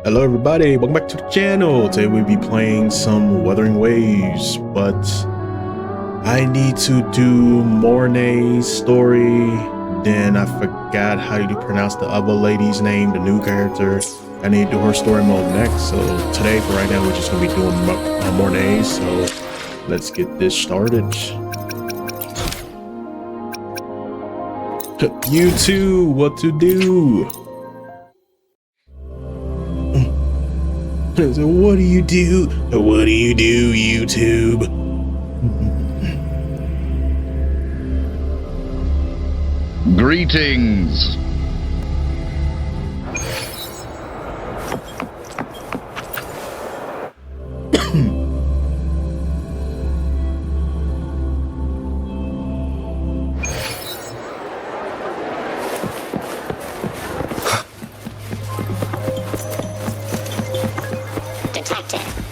Hello everybody, welcome back to the channel. Today we'll be playing some Wuthering Waves, but I need to do Mornye's story. Then I forgot how you pronounce the other lady's name, the new character. I need to do her story mode next. So today, for right now, we're just gonna be doing Mornye. So let's get this started. YouTube, what to do? So what do you do? What do you do, YouTube? Greetings.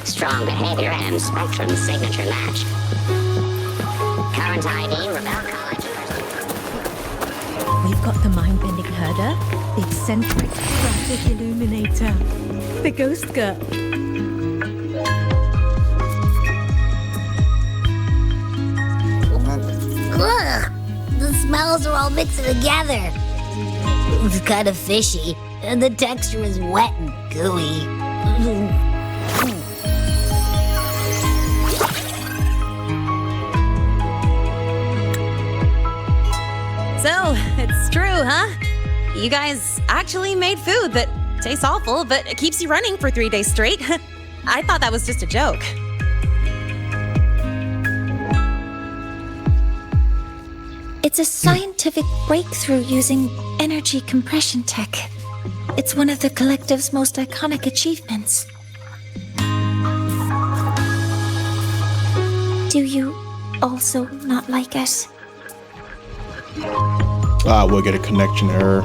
Strong behavior and spectrum signature match. Current ID, Rebel College. We've got the mind-bending herder, the eccentric graphic illuminator, the ghost girl. Ugh, the smells are all mixing together. It's kind of fishy, and the texture is wet and gooey. So, it's true, huh? You guys actually made food that tastes awful, but it keeps you running for 3 days straight. I thought that was just a joke. It's a scientific breakthrough using energy compression tech. It's one of the collective's most iconic achievements. Do you also not like it? We'll get a connection error.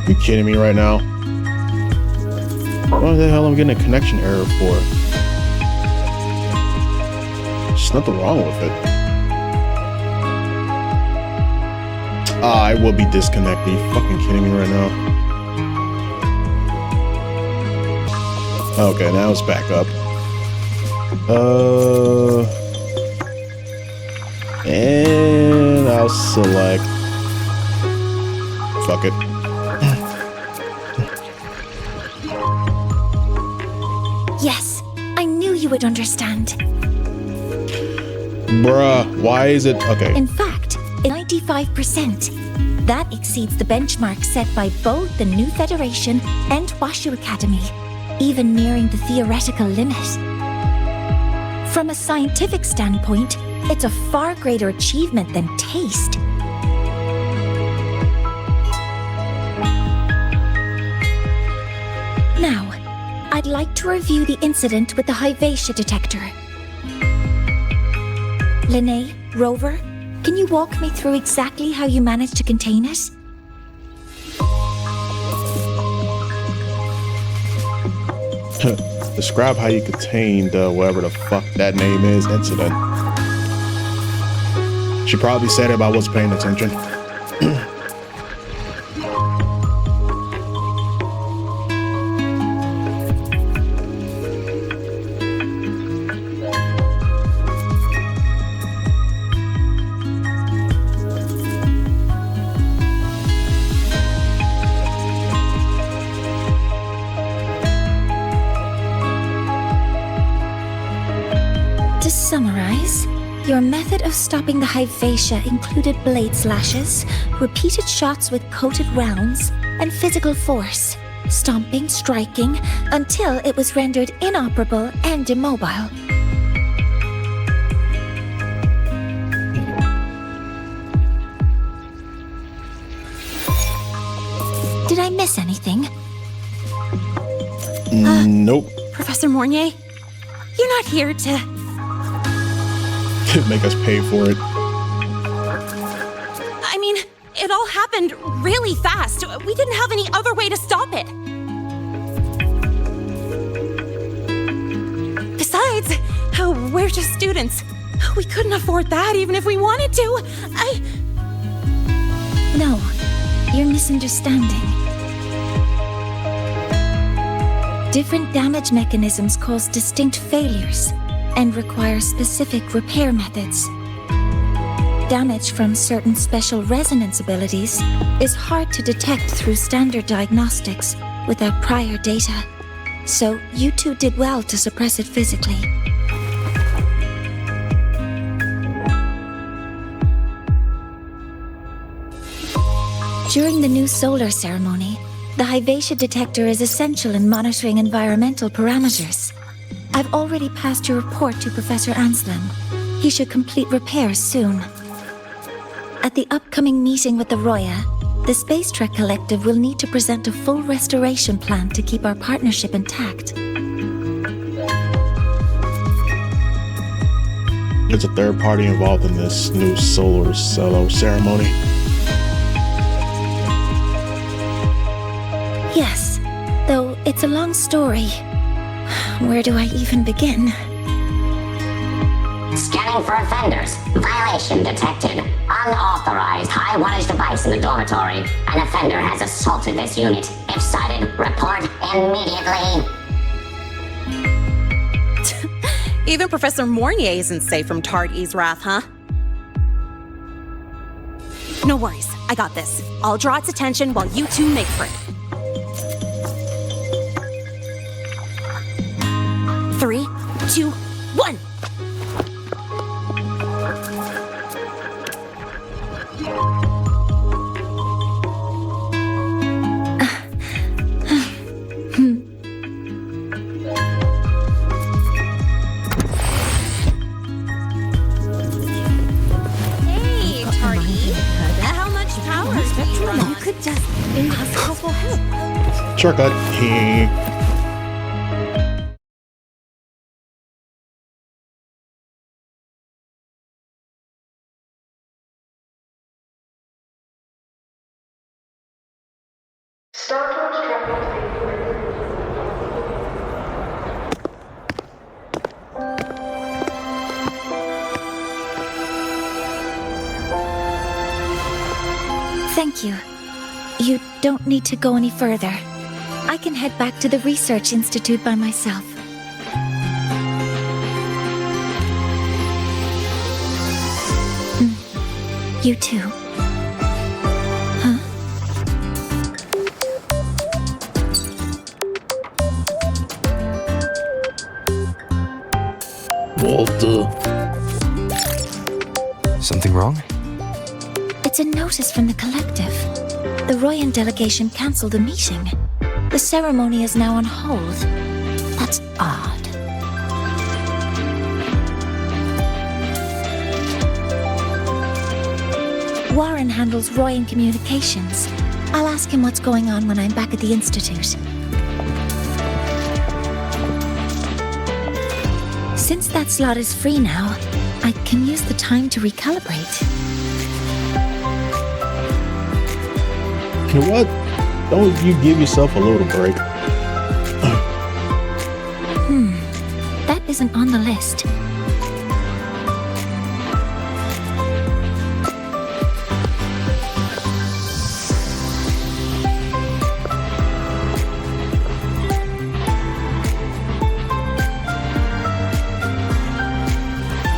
You kidding me right now? What the hell am I getting a connection error for? There's nothing wrong with it. I will be disconnected. You fucking kidding me right now? Okay, now it's back up. And I'll select. Fuck it. Yes, I knew you would understand. Bruh, why is it okay? In fact, 95%. That exceeds the benchmark set by both the New Federation and Washu Academy, even nearing the theoretical limit. From a scientific standpoint, it's a far greater achievement than taste. Now, I'd like to review the incident with the Hyvatia detector. Lene, Rover, can you walk me through exactly how you managed to contain it? Describe how you contained whatever the fuck that name is incident. She probably said it, but I wasn't paying attention. To summarize, your method of stopping the Hyvatia included blade slashes, repeated shots with coated rounds, and physical force, stomping, striking, until it was rendered inoperable and immobile. Did I miss anything? Nope. Professor Mornye, you're not here to... Make us pay for it. I mean, it all happened really fast. We didn't have any other way to stop it. Besides, we're just students. We couldn't afford that even if we wanted to. No, you're misunderstanding. Different damage mechanisms cause distinct failures and require specific repair methods. Damage from certain special resonance abilities is hard to detect through standard diagnostics without prior data, so you two did well to suppress it physically. During the new solar ceremony, the Hyvatia detector is essential in monitoring environmental parameters. I've already passed your report to Professor Anslem. He should complete repairs soon. At the upcoming meeting with the Roya, the Space Trek Collective will need to present a full restoration plan to keep our partnership intact. There's a third party involved in this new solar ceremony. Yes, though it's a long story. Where do I even begin? Scanning for offenders. Violation detected. Unauthorized high wattage device in the dormitory. An offender has assaulted this unit. If sighted, report immediately. Even Professor Mornye isn't safe from Tard-E's wrath, huh? No worries, I got this. I'll draw its attention while you two make for it. 3, 2, 1! Hey, Tard-E. How much power do you run on? You could just ask for help. Shortcut. Thank you. You don't need to go any further. I can head back to the Research Institute by myself. You too. Huh? Walter. Something wrong? It's a notice from the collective. The Royan delegation cancelled the meeting. The ceremony is now on hold. That's odd. Warren handles Royan communications. I'll ask him what's going on when I'm back at the Institute. Since that slot is free now, I can use the time to recalibrate. You know what? Don't you give yourself a little break? That isn't on the list.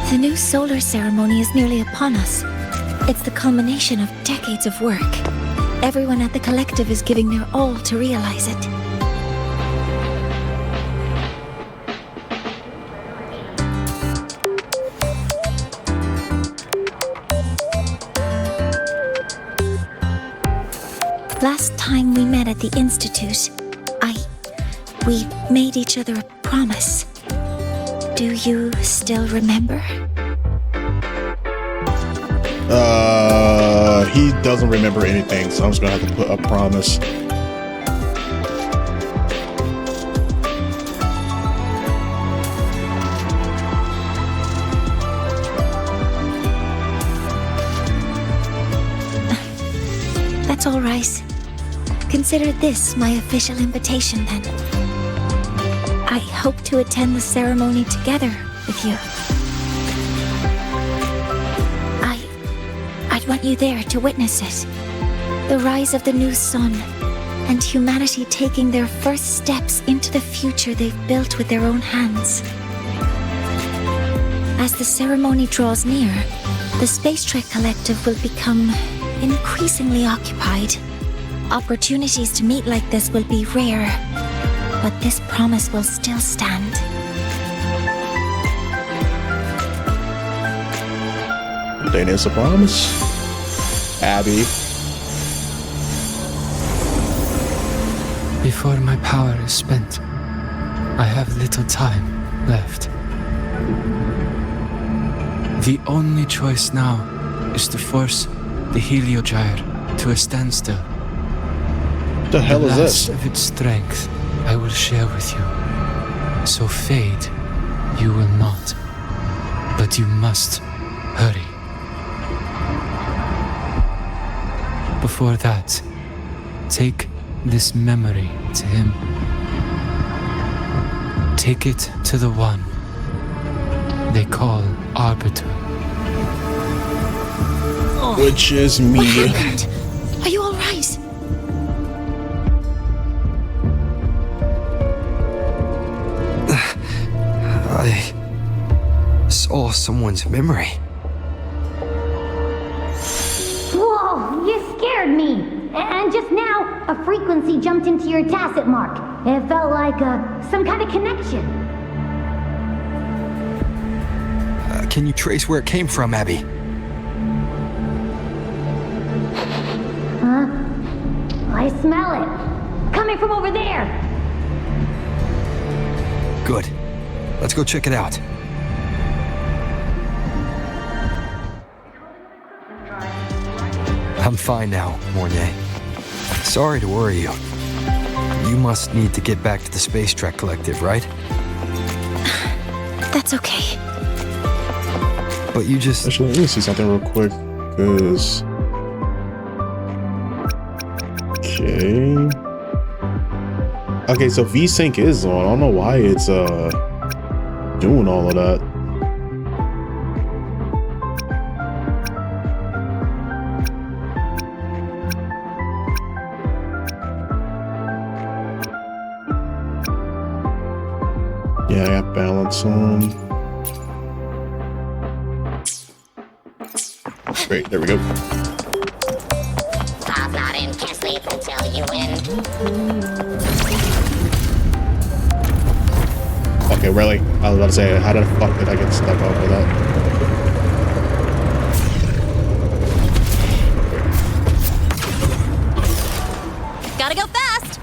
The new solar ceremony is nearly upon us. It's the culmination of decades of work. Everyone at the collective is giving their all to realize it. Last time we met at the Institute, we made each other a promise. Do you still remember? He doesn't remember anything, so I'm just gonna have to put a promise. That's all right. Consider this my official invitation, then. I hope to attend the ceremony together with you. I'd want you there to witness it. The rise of the new sun, and humanity taking their first steps into the future they've built with their own hands. As the ceremony draws near, the Space Trek Collective will become increasingly occupied. Opportunities to meet like this will be rare, but this promise will still stand. Then it's a promise. Abby. Before my power is spent, I have little time left. The only choice now is to force the Heliogyre to a standstill. The hell is The this? last of its strength I will share with you. So fade, you will not. But you must hurry. Before that, take this memory to him. Take it to the one they call Arbiter. Which is me. What happened? Are you all right? I saw someone's memory. Whoa, you scared me. And just now, a frequency jumped into your tacit mark. It felt like some kind of connection. Can you trace where it came from, Abby? Huh? I smell it. Coming from over there. Good. Let's go check it out. I'm fine now, Mornye. Sorry to worry you. You must need to get back to the Space Trek Collective, right? That's okay. But you just... Actually, let me see something real quick, because... Okay... Okay, so VSync is on. I don't know why it's, doing all of that. Yeah, I got balance on. Great, there we go. Stop nodding, can't sleep until you win. Okay, really? I was about to say, how the fuck did I get stuck off of that? Gotta go fast!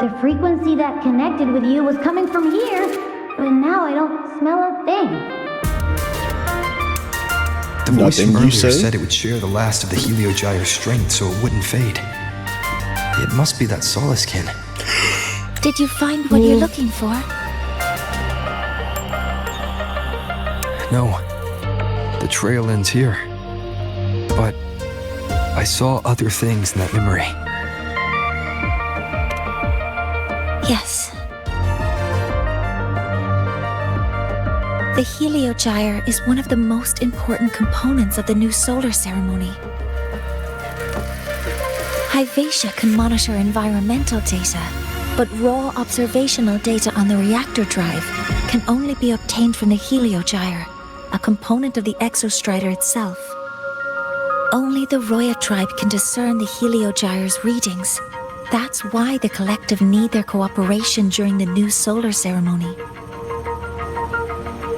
The frequency that connected with you was coming from here, but now I don't smell a thing. The voice Nothing from you earlier say? said it would share the last of the Heliogyre's strength so it wouldn't fade. It must be that Solaskin. Did you find what you're looking for? No. The trail ends here. But I saw other things in that memory. Yes. The Heliogyre is one of the most important components of the new solar ceremony. Hyvatia can monitor environmental data, but raw observational data on the reactor drive can only be obtained from the Heliogyre, a component of the exostrider itself. Only the Roya tribe can discern the Heliogyre's readings. That's why the collective need their cooperation during the new solar ceremony.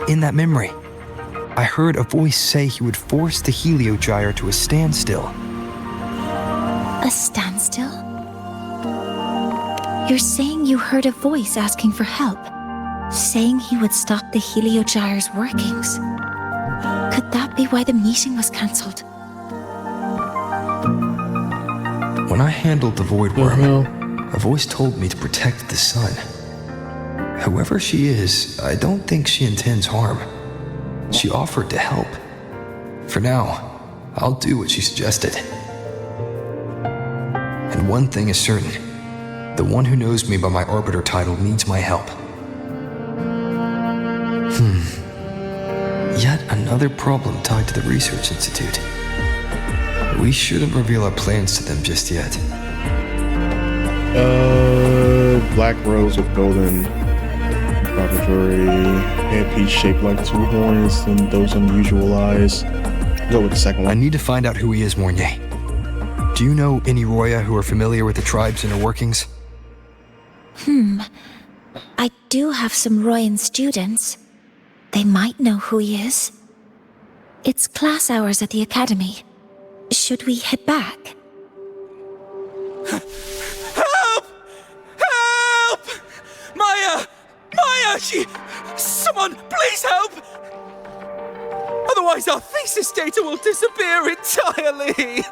In that memory, I heard a voice say he would force the Heliogyre to a standstill. A standstill? You're saying you heard a voice asking for help, saying he would stop the Heliogyre's workings. Could that be why the meeting was cancelled? When I handled the Void Worm, a voice told me to protect the sun. Whoever she is, I don't think she intends harm. She offered to help. For now, I'll do what she suggested. And one thing is certain. The one who knows me by my Arbiter title needs my help. Yet another problem tied to the Research Institute. We shouldn't reveal our plans to them just yet. Black rose with golden proprietary handpiece shaped like two horns and those unusual eyes. Go with the second I one. need to find out who he is, Mornye. Do you know any Roya who are familiar with the tribe's inner workings? I do have some Royan students. They might know who he is. It's class hours at the academy. Should we head back? Help! Help! Maya! Maya! Someone, please help! Otherwise our thesis data will disappear entirely!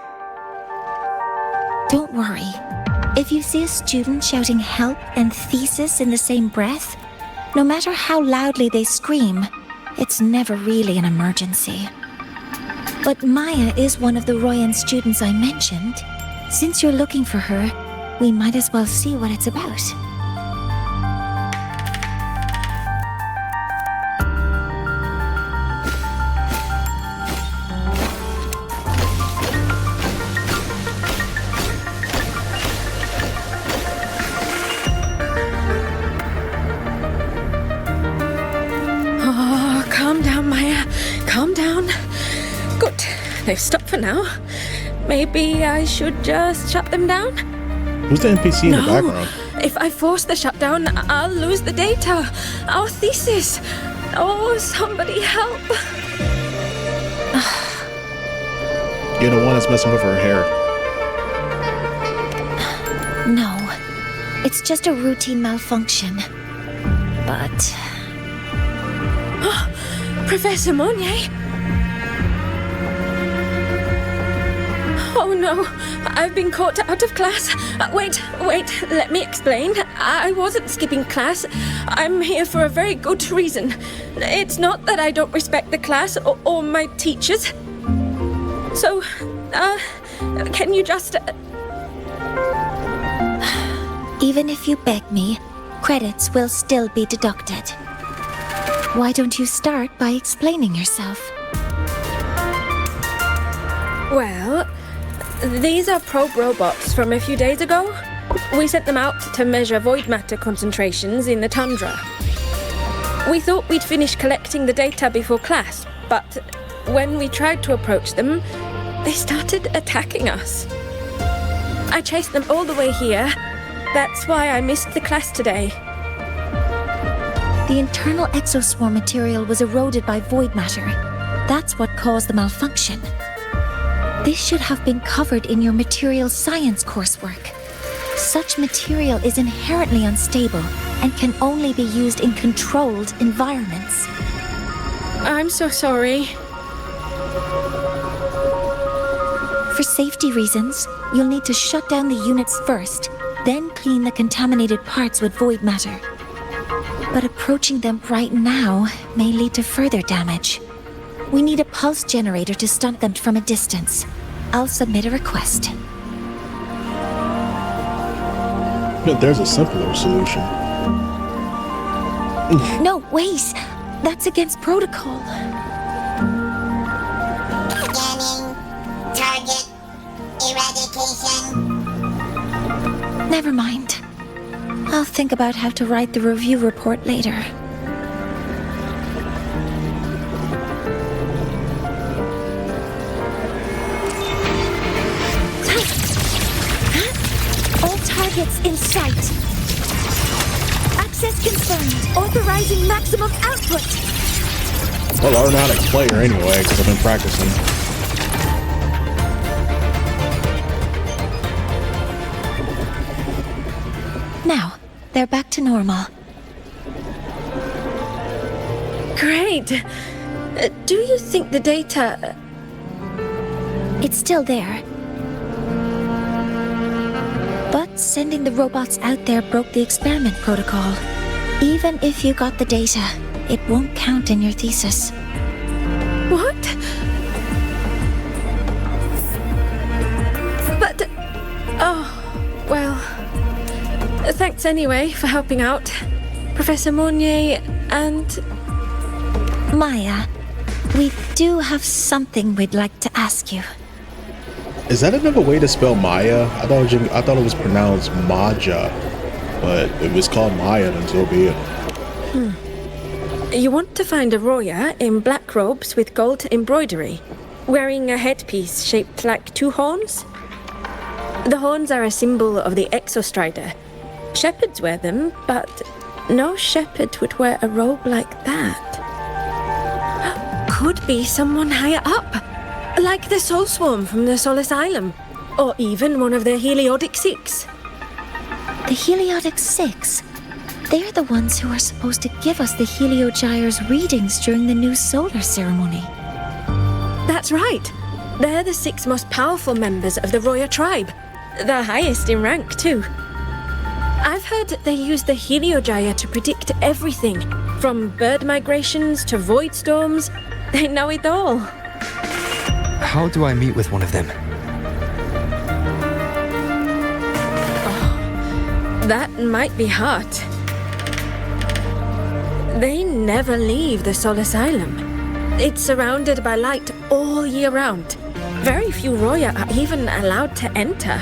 Don't worry. If you see a student shouting help and thesis in the same breath, no matter how loudly they scream, it's never really an emergency. But Maya is one of the Royan students I mentioned. Since you're looking for her, we might as well see what it's about. Oh, calm down, Maya. Calm down. Good. They've stopped for now. Maybe I should just shut them down? Who's the NPC in the background? If I force the shutdown, I'll lose the data. Our thesis. Oh, somebody help. You're the one that's messing with her hair. No, it's just a routine malfunction. But Professor Mornye? Oh no, I've been caught out of class. Wait, let me explain. I wasn't skipping class. I'm here for a very good reason. It's not that I don't respect the class or my teachers. So, can you just... even if you beg me, credits will still be deducted. Why don't you start by explaining yourself? Well, these are probe robots from a few days ago. We sent them out to measure void matter concentrations in the tundra. We thought we'd finish collecting the data before class, but when we tried to approach them, they started attacking us. I chased them all the way here. That's why I missed the class today. The internal exoswarm material was eroded by void matter. That's what caused the malfunction. This should have been covered in your material science coursework. Such material is inherently unstable and can only be used in controlled environments. I'm so sorry. For safety reasons, you'll need to shut down the units first, then clean the contaminated parts with void matter. But approaching them right now may lead to further damage. We need a pulse generator to stun them from a distance. I'll submit a request. No, there's a simpler solution. No, wait! That's against protocol. Scanning. Target. Eradication. Never mind. I'll think about how to write the review report later. All targets in sight. Access confirmed. Authorizing maximum output. Well, I learned how to play her anyway, because I've been practicing. Now, they're back to normal. Great. Do you think the data... It's still there. But sending the robots out there broke the experiment protocol. Even if you got the data, it won't count in your thesis. What? But... Oh... Well, thanks anyway for helping out, Professor Mornye and... Maya, we do have something we'd like to ask you. Is that another way to spell Maya? I thought it was pronounced Maja, but if it's called Maya, then so be it. You want to find a Roya in black robes with gold embroidery, wearing a headpiece shaped like two horns? The horns are a symbol of the Exostrider. Shepherds wear them, but no shepherd would wear a robe like that. Could be someone higher up, like the Soul Swarm from the Soul Asylum, or even one of the Heliodic Six. The Heliodic Six? They're the ones who are supposed to give us the Heliogyre's readings during the new solar ceremony. That's right. They're the 6 most powerful members of the Roya tribe. The highest in rank, too. I've heard that they use the Heliogyre to predict everything, from bird migrations to void storms. They know it all. How do I meet with one of them? That might be hard. They never leave the Soul Asylum. It's surrounded by light all year round. Very few Roya are even allowed to enter.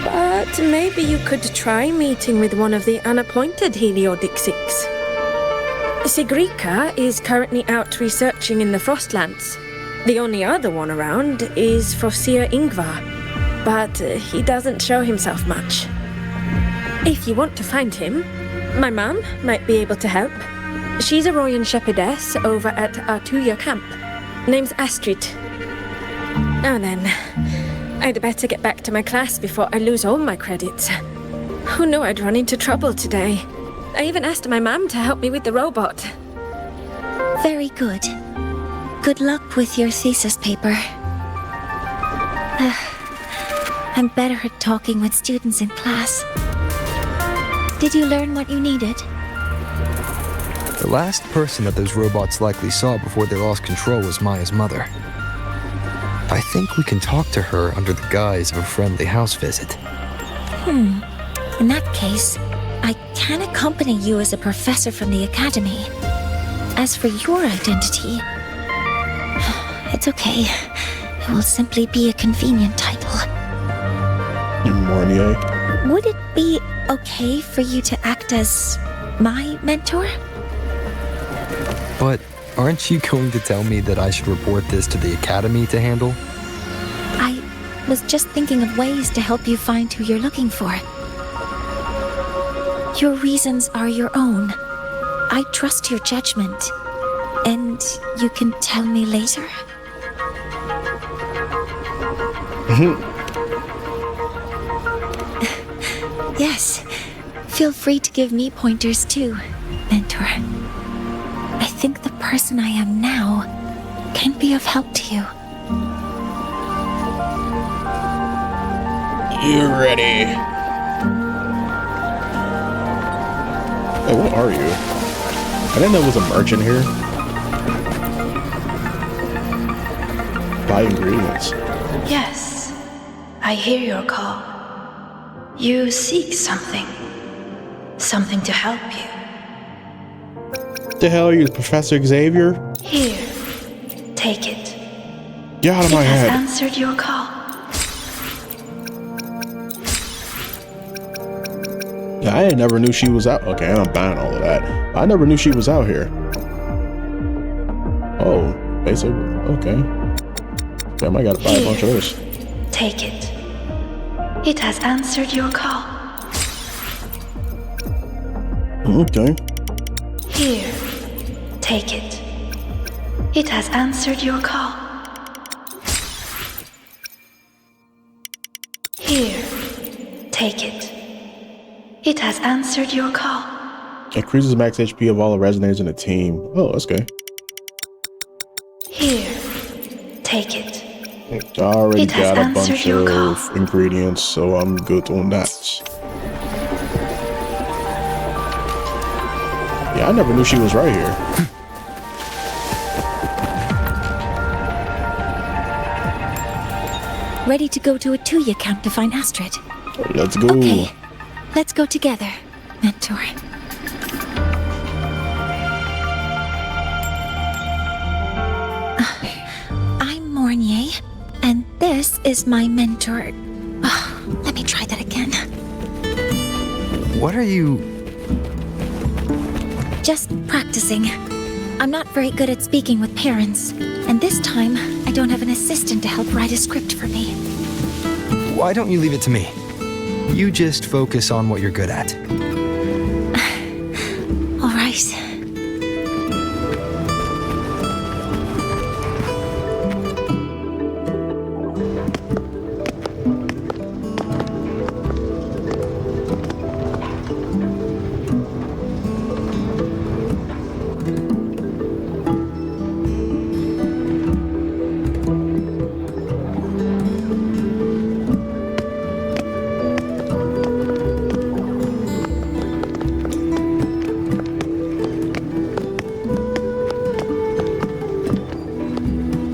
But maybe you could try meeting with one of the unappointed Heliodic Six. Sigrika is currently out researching in the Frostlands. The only other one around is Frosir Ingvar, but he doesn't show himself much. If you want to find him, my mum might be able to help. She's a Royan shepherdess over at Artuya camp. Name's Astrid. Now then, I'd better get back to my class before I lose all my credits. Who knew I'd run into trouble today? I even asked my mum to help me with the robot. Very good. Good luck with your thesis paper. I'm better at talking with students in class. Did you learn what you needed? The last person that those robots likely saw before they lost control was Maya's mother. I think we can talk to her under the guise of a friendly house visit. In that case, I can accompany you as a professor from the academy. As for your identity, it's okay. It will simply be a convenient title. Mornye. Would it be okay for you to act as my mentor? But aren't you going to tell me that I should report this to the academy to handle? I was just thinking of ways to help you find who you're looking for. Your reasons are your own. I trust your judgment. And you can tell me later? Yes. Feel free to give me pointers too, mentor. I think the person I am now can be of help to you. You ready? Hey, what are you? I didn't know there was a merchant here. Buy ingredients. Yes, I hear your call. You seek something. Something to help you. What the hell are you, Professor Xavier? Here, take it. Get out of my head. It has answered your call. Yeah, I never knew she was out. Okay, I'm buying all of that. I never knew she was out here. Oh, basically, okay. Damn, I gotta buy a bunch of this. Take it. It has answered your call. Okay. Here, take it. It has answered your call. Here, take it. It has answered your call. Increases max HP of all the resonators in the team. Oh, that's good. Here, take it. I already It has got a answered bunch your of call. ingredients, so I'm good on that. Yeah, I never knew she was right here. Ready to go to a Tuya camp to find Astrid? Let's go. Okay, let's go together, Mentor. I'm Mornye, and this is my mentor. Let me try that again. What are you... Just practicing. I'm not very good at speaking with parents, and this time, I don't have an assistant to help write a script for me. Why don't you leave it to me? You just focus on what you're good at. All right.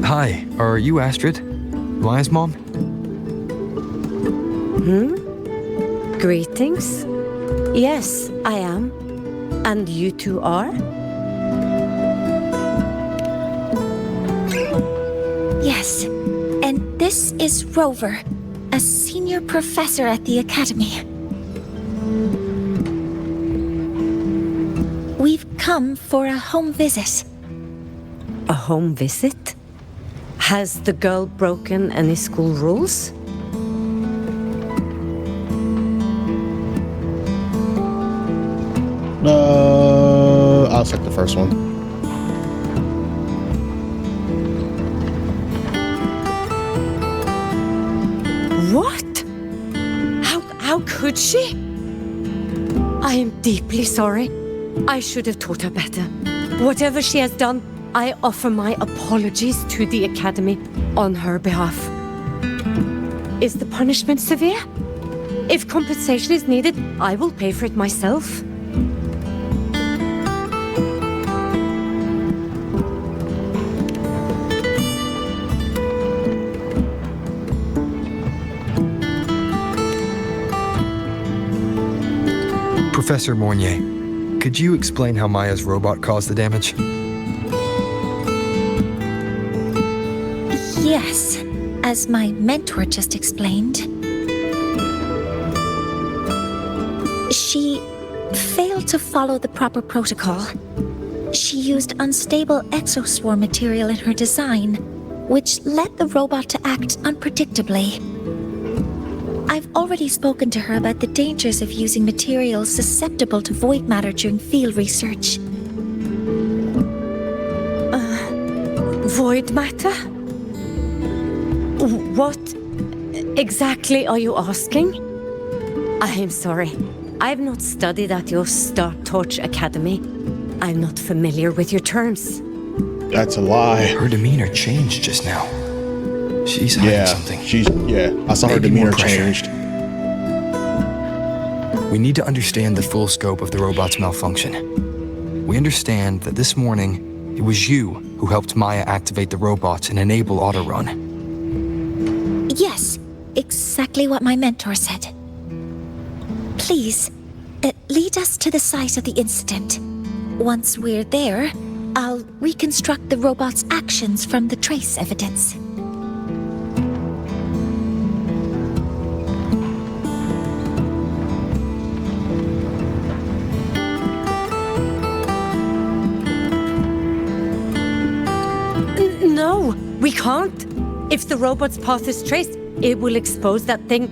Hi, are you Astrid? Maya's mom? Greetings. Yes, I am. And you two are? Yes, and this is Rover, a senior professor at the Academy. We've come for a home visit. A home visit? Has the girl broken any school rules? I'll take the first one. What? How could she? I am deeply sorry. I should have taught her better. Whatever she has done, I offer my apologies to the Academy on her behalf. Is the punishment severe? If compensation is needed, I will pay for it myself. Professor Mornye, could you explain how Maya's robot caused the damage? Yes, as my mentor just explained. She failed to follow the proper protocol. She used unstable exoswarm material in her design, which led the robot to act unpredictably. I've already spoken to her about the dangers of using materials susceptible to void matter during field research. Void matter? What exactly are you asking? I am sorry. I have not studied at your Star Torch Academy. I'm not familiar with your terms. That's a lie. Her demeanor changed just now. She's hiding something. I saw her Maybe demeanor more pressure. changed. We need to understand the full scope of the robot's malfunction. We understand that this morning, it was you who helped Maya activate the robots and enable auto-run. Yes, exactly what my mentor said. Please, lead us to the site of the incident. Once we're there, I'll reconstruct the robot's actions from the trace evidence. No, we can't. If the robot's path is traced, it will expose that thing.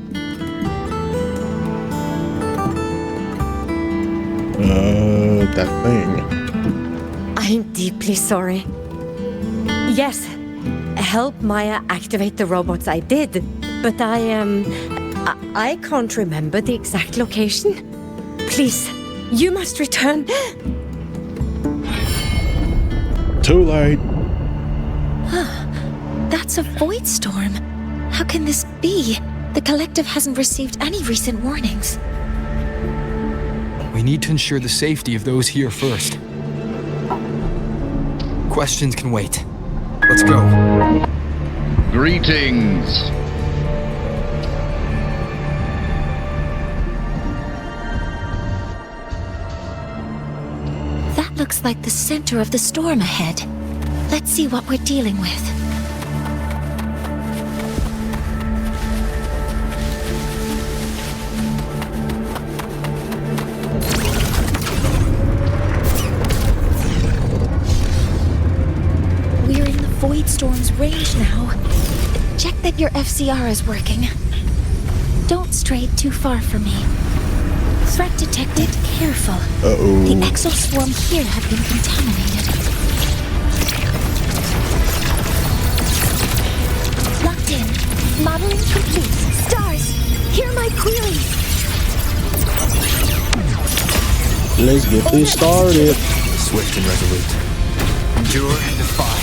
That thing. I'm deeply sorry. Yes, help Maya activate the robots I did, but I can't remember the exact location. Please, you must return. Too late. That's a void storm. How can this be? The collective hasn't received any recent warnings. We need to ensure the safety of those here first. Questions can wait. Let's go. Greetings. looks like the center of the storm ahead. Let's see what we're dealing with. We're in the Void Storm's range now. Check that your FCR is working. Don't stray too far from me. Threat detected. Careful. Uh-oh. The exoswarm here have been contaminated. Locked in. Modeling complete. Stars, hear my queries. Let's get this started. Swift and resolute. Endure and defy.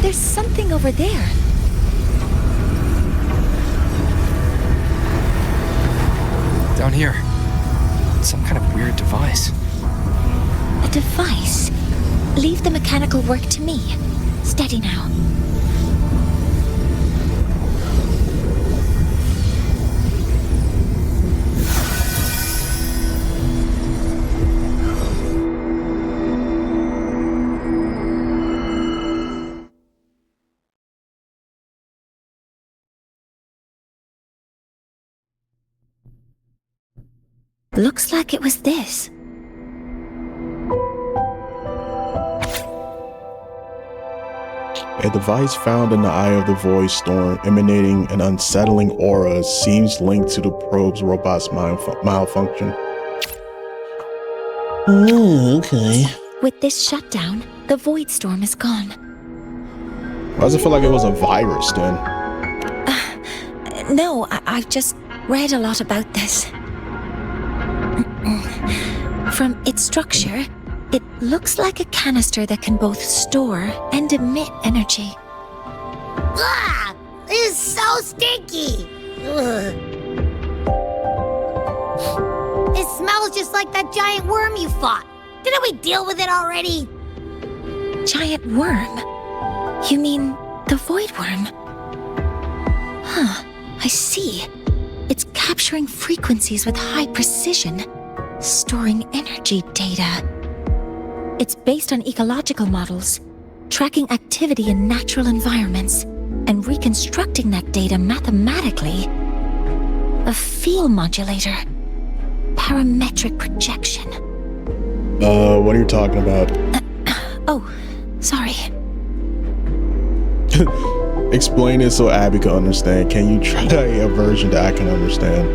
There's something over there. Down here. Some kind of weird device. A device? Leave the mechanical work to me. Steady now. Looks like it was this. A device found in the eye of the void storm emanating an unsettling aura seems linked to the probe's robot's malfunction. Okay. With this shutdown, the void storm is gone. Why does it feel like it was a virus then? No, I've just read a lot about this. From its structure, it looks like a canister that can both store and emit energy. Ah! This is so stinky! Ugh. It smells just like that giant worm you fought. Didn't we deal with it already? Giant worm? You mean the void worm? Huh, I see. It's capturing frequencies with high precision, storing energy data. It's based on ecological models, tracking activity in natural environments, and reconstructing that data mathematically. A field modulator. Parametric projection. What are you talking about? Oh, sorry. Explain it so Abby can understand. Can you try a version that I can understand?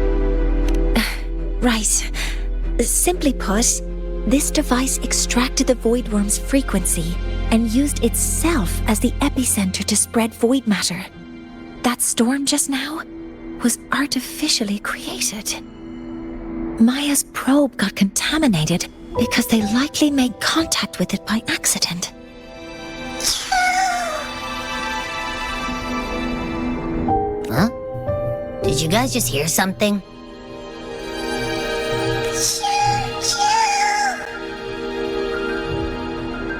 Right. Simply put, this device extracted the void worm's frequency and used itself as the epicenter to spread void matter. That storm just now was artificially created. Maya's probe got contaminated because they likely made contact with it by accident. Huh? Did you guys just hear something?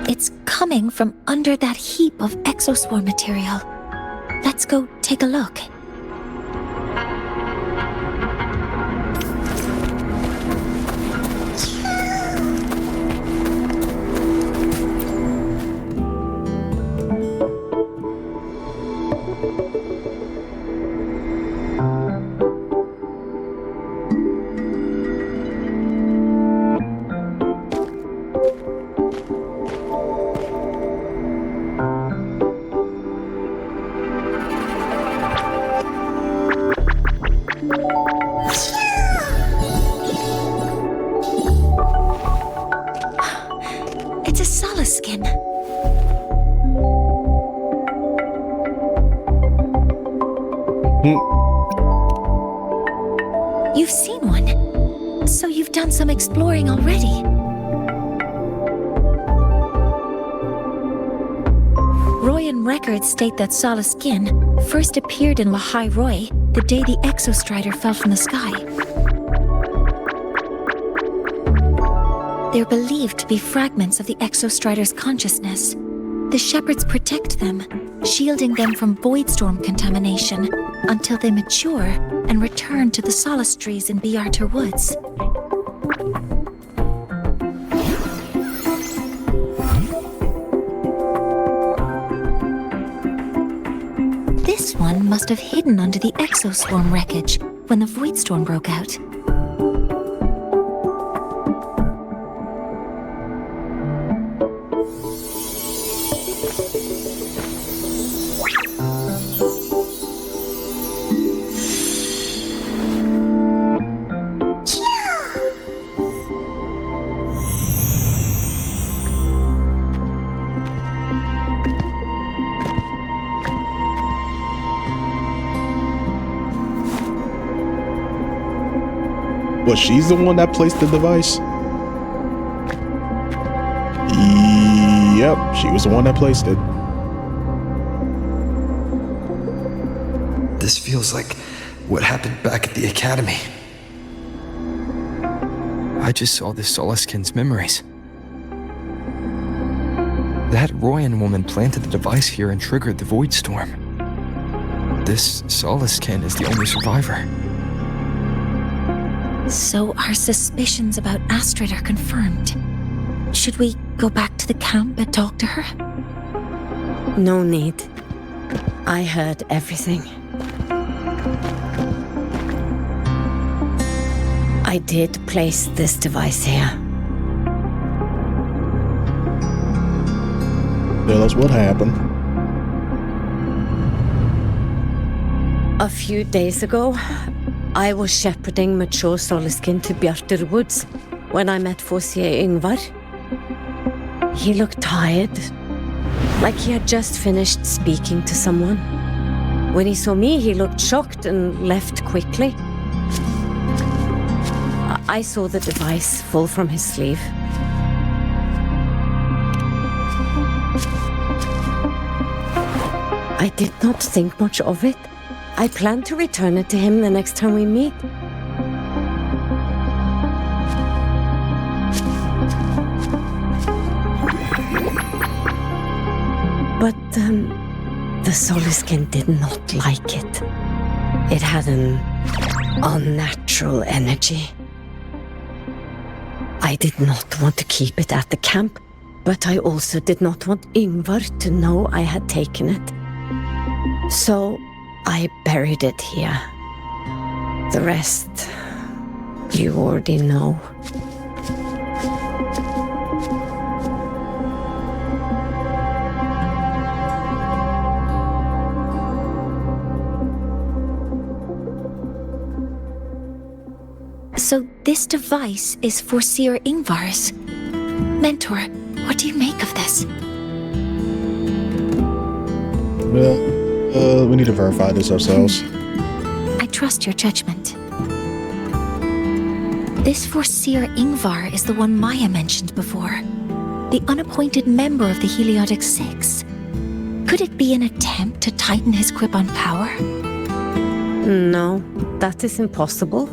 It's coming from under that heap of exoswarm material. Let's go take a look. It's a Solace skin. You've seen one, so you've done some exploring already. Royan records state that Solace skin first appeared in Lahai Roy the day the Exostrider fell from the sky. They're believed to be fragments of the Exostrider's consciousness. The shepherds protect them, shielding them from void storm contamination until they mature and return to the Solace trees in Biarter Woods. must have hidden under the exoswarm wreckage when the void storm broke out. Was she's the one that placed the device? Yep, she was the one that placed it. This feels like what happened back at the academy. I just saw the Soliskin's memories. That Royan woman planted the device here and triggered the void storm. This Soliskin is the only survivor. So our suspicions about Astrid are confirmed. Should we go back to the camp and talk to her? No need. I heard everything. I did place this device here. Tell us what happened. A few days ago, I was shepherding mature Soliskin to Bjartur Woods when I met Fossier Yngvar. He looked tired, like he had just finished speaking to someone. When he saw me, he looked shocked and left quickly. I saw the device fall from his sleeve. I did not think much of it. I plan to return it to him the next time we meet. But the Soliskin did not like it. It had an unnatural energy. I did not want to keep it at the camp, but I also did not want Yngvar to know I had taken it. So I buried it here. The rest, you already know. So this device is for Seer Yngvar's. Mentor, what do you make of this? Well, we need to verify this ourselves. I trust your judgment. This Seer Yngvar is the one Maya mentioned before. The unappointed member of the Heliotic Six. Could it be an attempt to tighten his grip on power? No, that is impossible.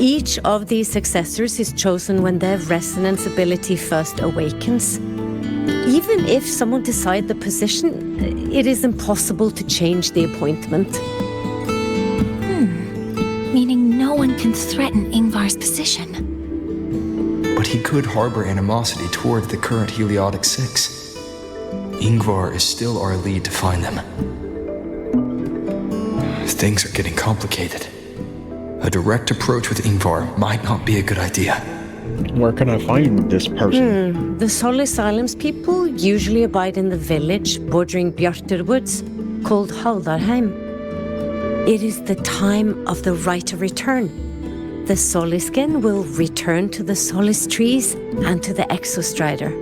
Each of these successors is chosen when their resonance ability first awakens. Even if someone decides the position, it is impossible to change the appointment. Meaning no one can threaten Yngvar's position. But he could harbor animosity toward the current Heliotic Six. Yngvar is still our lead to find them. Things are getting complicated. A direct approach with Yngvar might not be a good idea. Where can I find this person? The Solis Islands people usually abide in the village bordering Bjartur Woods, called Haldarheim. It is the time of the right of return. The Soliskin will return to the Solis trees and to the Exostrider.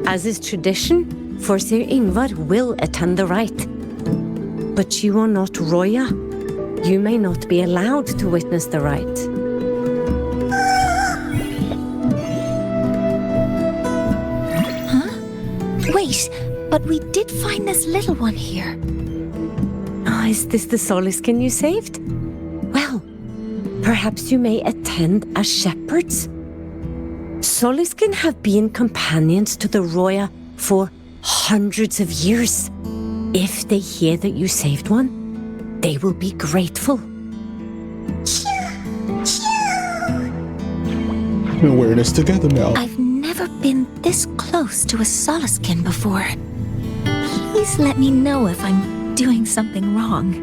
As is tradition, Forseer Yngvar will attend the rite. But you are not Roya. You may not be allowed to witness the rite. Wait, but we did find this little one here. Is this the Soliskin you saved? Well, perhaps you may attend as shepherds. Soliskin have been companions to the Roya for hundreds of years. If they hear that you saved one, they will be grateful. We're in this together now. I've never been this close to a Soliskin before. Please let me know if I'm doing something wrong.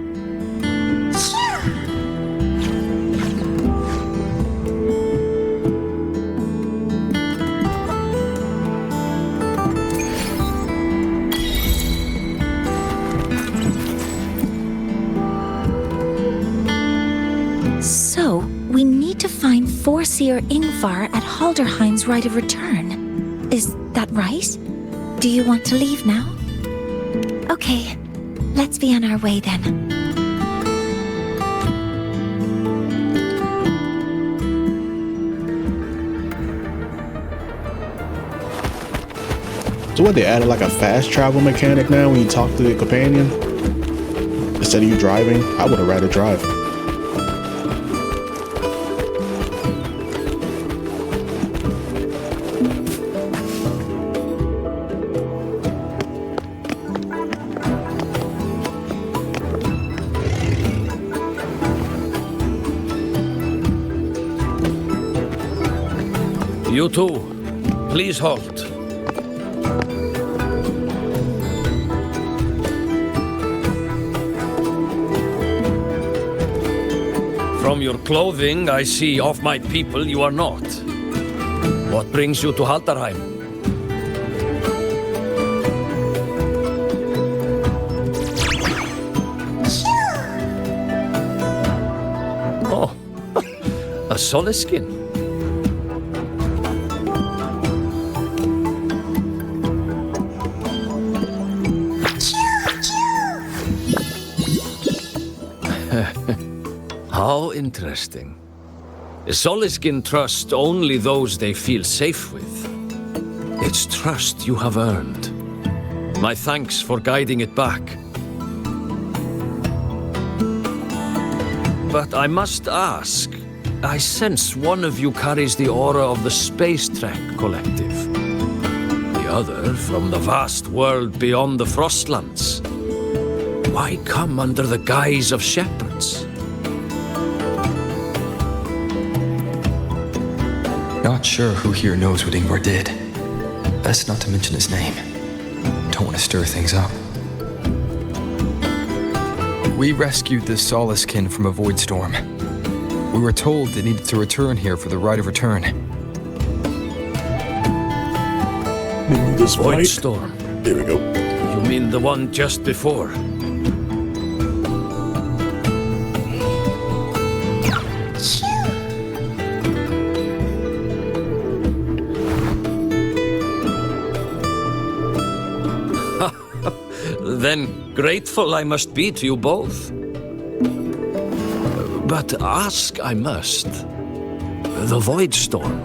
So, we need to find Forseer Ingvar at Halderheim's Rite of Return. Is that right? Do you want to leave now? Okay, let's be on our way then. So what, they added like a fast travel mechanic now when you talk to the companion? Instead of you driving? I would have rather drive. You two, please halt. From your clothing, I see of my people you are not. What brings you to Halderheim? Oh, a Soleskin. How interesting. Soleskin trust only those they feel safe with. It's trust you have earned. My thanks for guiding it back. But I must ask, I sense one of you carries the aura of the Space Trek Collective. The other from the vast world beyond the Frostlands. Why come under the guise of shepherds? Not sure who here knows what Ingvar did. Best not to mention his name. Don't want to stir things up. We rescued this Soleskin from a void storm. We were told they needed to return here for the Rite of Return. This void storm? There we go. You mean the one just before? Then grateful I must be to you both. But ask I must. The Void Storm.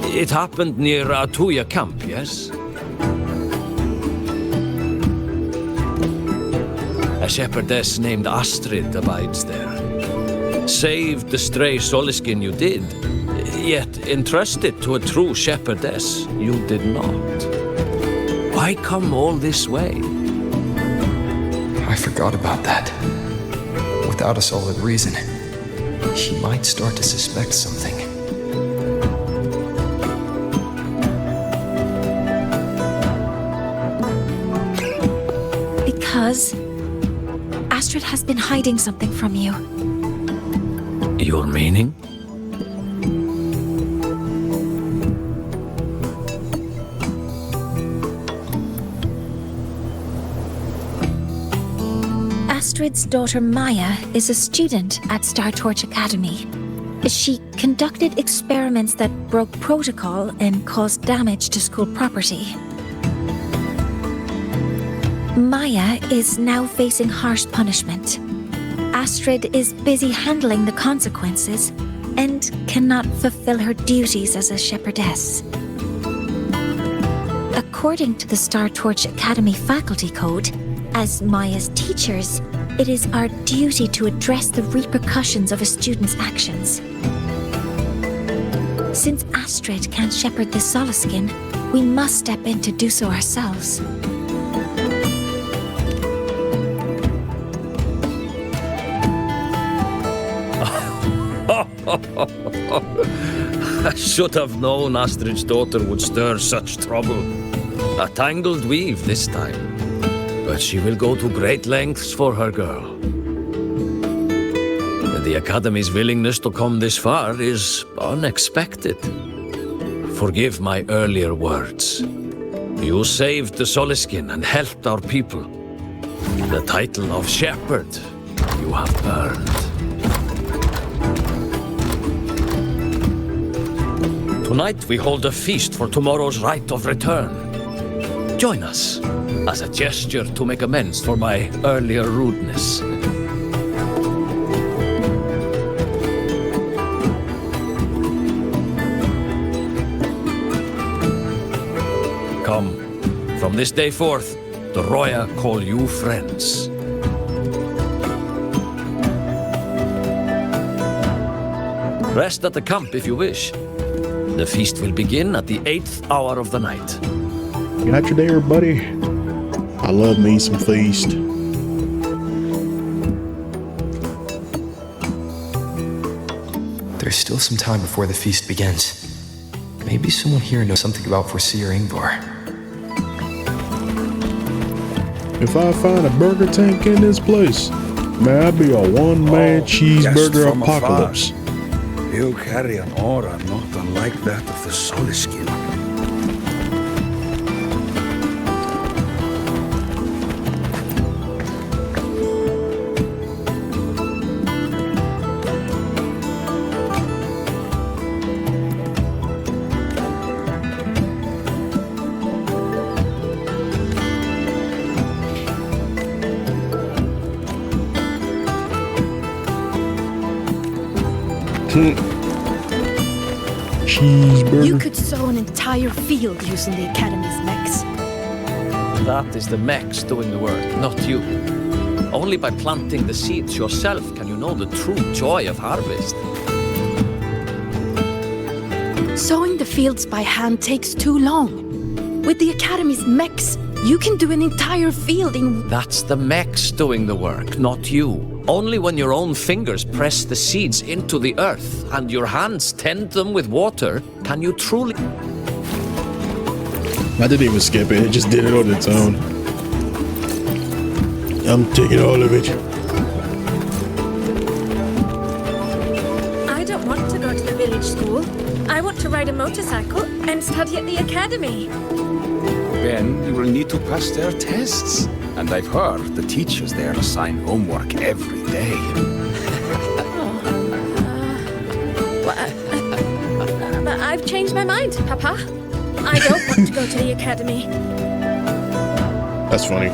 It happened near Atuya camp, yes? A shepherdess named Astrid abides there. Saved the stray Soleskin you did, yet entrusted to a true shepherdess you did not. Why come all this way? I forgot about that. Without a solid reason, she might start to suspect something. Because Astrid has been hiding something from you. Your meaning? Astrid's daughter Maya is a student at Startorch Academy. She conducted experiments that broke protocol and caused damage to school property. Maya is now facing harsh punishment. Astrid is busy handling the consequences and cannot fulfill her duties as a shepherdess. According to the Startorch Academy faculty code, as Maya's teachers, it is our duty to address the repercussions of a student's actions. Since Astrid can't shepherd the Soleskin, we must step in to do so ourselves. I should have known Astrid's daughter would stir such trouble. A tangled weave this time. But she will go to great lengths for her girl. And the Academy's willingness to come this far is unexpected. Forgive my earlier words. You saved the Soliskin and helped our people. The title of Shepherd you have earned. Tonight we hold a feast for tomorrow's rite of return. Join us, as a gesture to make amends for my earlier rudeness. Come, from this day forth, the Roya call you friends. Rest at the camp if you wish. The feast will begin at the 8th hour of the night. Got you there, buddy. I love me some feast. There's still some time before the feast begins. Maybe someone here knows something about Foreseer Ingvar. If I find a burger tank in this place, may I be a one-man cheeseburger apocalypse. You carry an aura not unlike that of the Soliskin. Cheeseburger. You could sow an entire field using the Academy's mechs. That is the mechs doing the work, not you. Only by planting the seeds yourself can you know the true joy of harvest. Sowing the fields by hand takes too long. With the Academy's mechs, you can do an entire field in... That's the mechs doing the work, not you. Only when your own fingers press the seeds into the earth and your hands tend them with water can you truly... I didn't even skip it, it just did it on its own. I'm taking all of it. I don't want to go to the village school. I want to ride a motorcycle and study at the academy. Then you will need to pass their tests. And I've heard the teachers there assign homework every day. But I've changed my mind, Papa. I don't want to go to the academy. That's funny.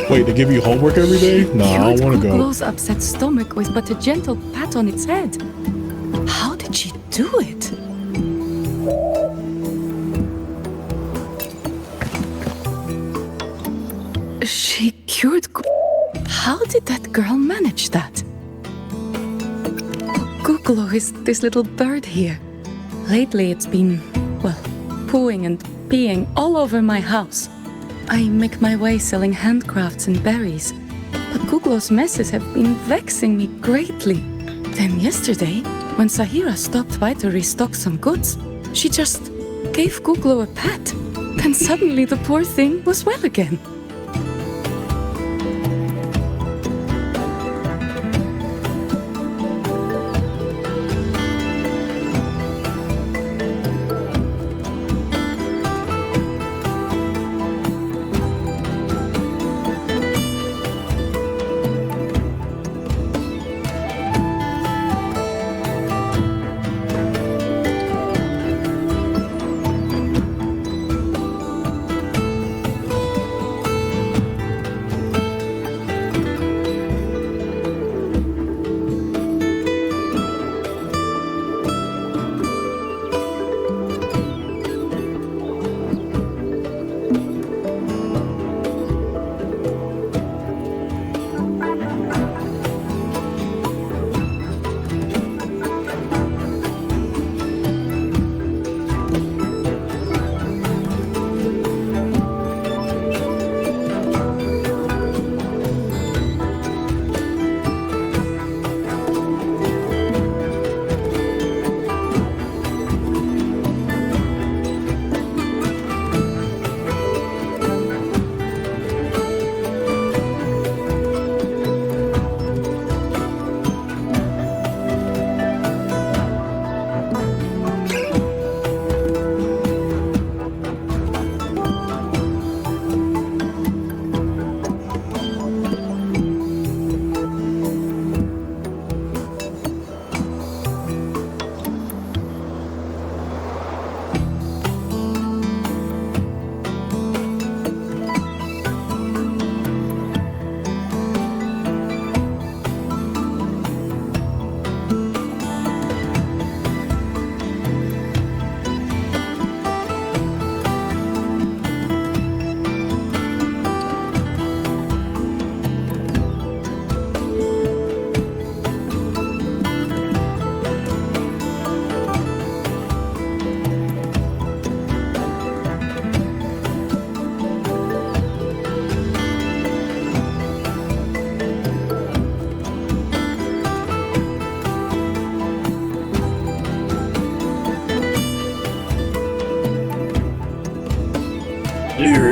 Wait, they give you homework every day? No, I don't want to go. Cured upset stomach with but a gentle pat on its head. How did she do it? She cured... How did that girl manage that? Guglo is this little bird here. Lately it's been, well, pooing and peeing all over my house. I make my way selling handcrafts and berries, but Guglo's messes have been vexing me greatly. Then yesterday, when Sahira stopped by to restock some goods, she just gave Guglo a pat. Then suddenly the poor thing was well again.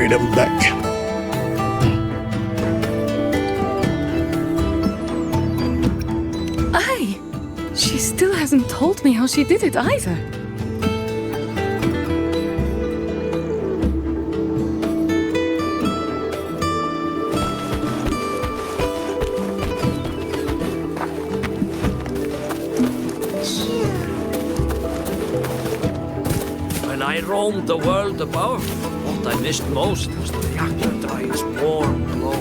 right, I'm back. She still hasn't told me how she did it either. When I roamed the world above, what I missed most was the reactor drive's warm glow.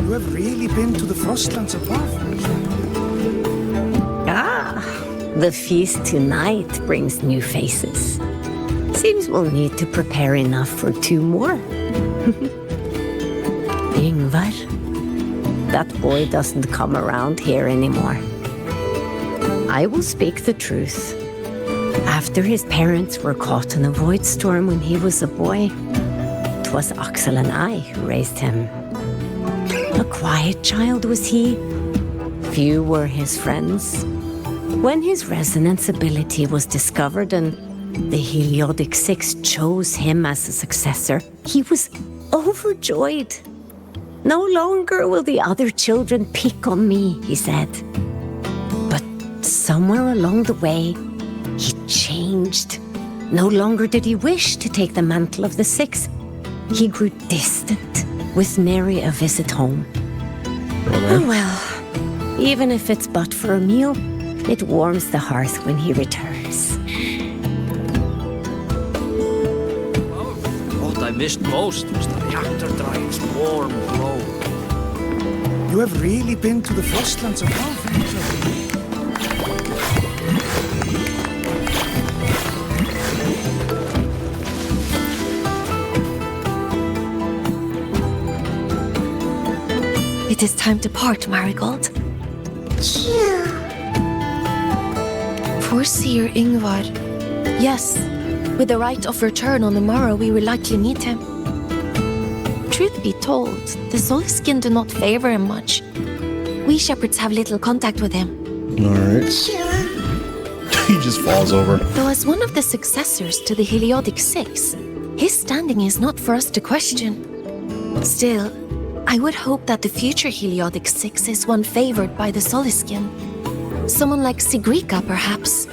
You have really been to the Frostlands above? The feast tonight brings new faces. Seems we'll need to prepare enough for 2 more. Ingvar, that boy doesn't come around here anymore. I will speak the truth. After his parents were caught in a void storm when he was a boy, 'twas Axel and I who raised him. A quiet child was he. Few were his friends. When his resonance ability was discovered and the Heliodic Six chose him as a successor, he was overjoyed. No longer will the other children pick on me, he said. But somewhere along the way, he changed. No longer did he wish to take the mantle of the Six. He grew distant, with nary a visit home. Oh well, even if it's but for a meal, it warms the hearth when he returns. What I missed most was the reactor drive's warm glow. You have really been to the Frostlands above? It is time to part, Marigold. For Seer Ingvar. Yes, with the right of return on the morrow, we will likely meet him. Truth be told, the Soliskin do not favor him much. We shepherds have little contact with him. Alright. He just falls over. Though as one of the successors to the Heliodic Six, his standing is not for us to question. Still, I would hope that the future Heliodic Six is one favored by the Soliskin. Someone like Sigrika, perhaps.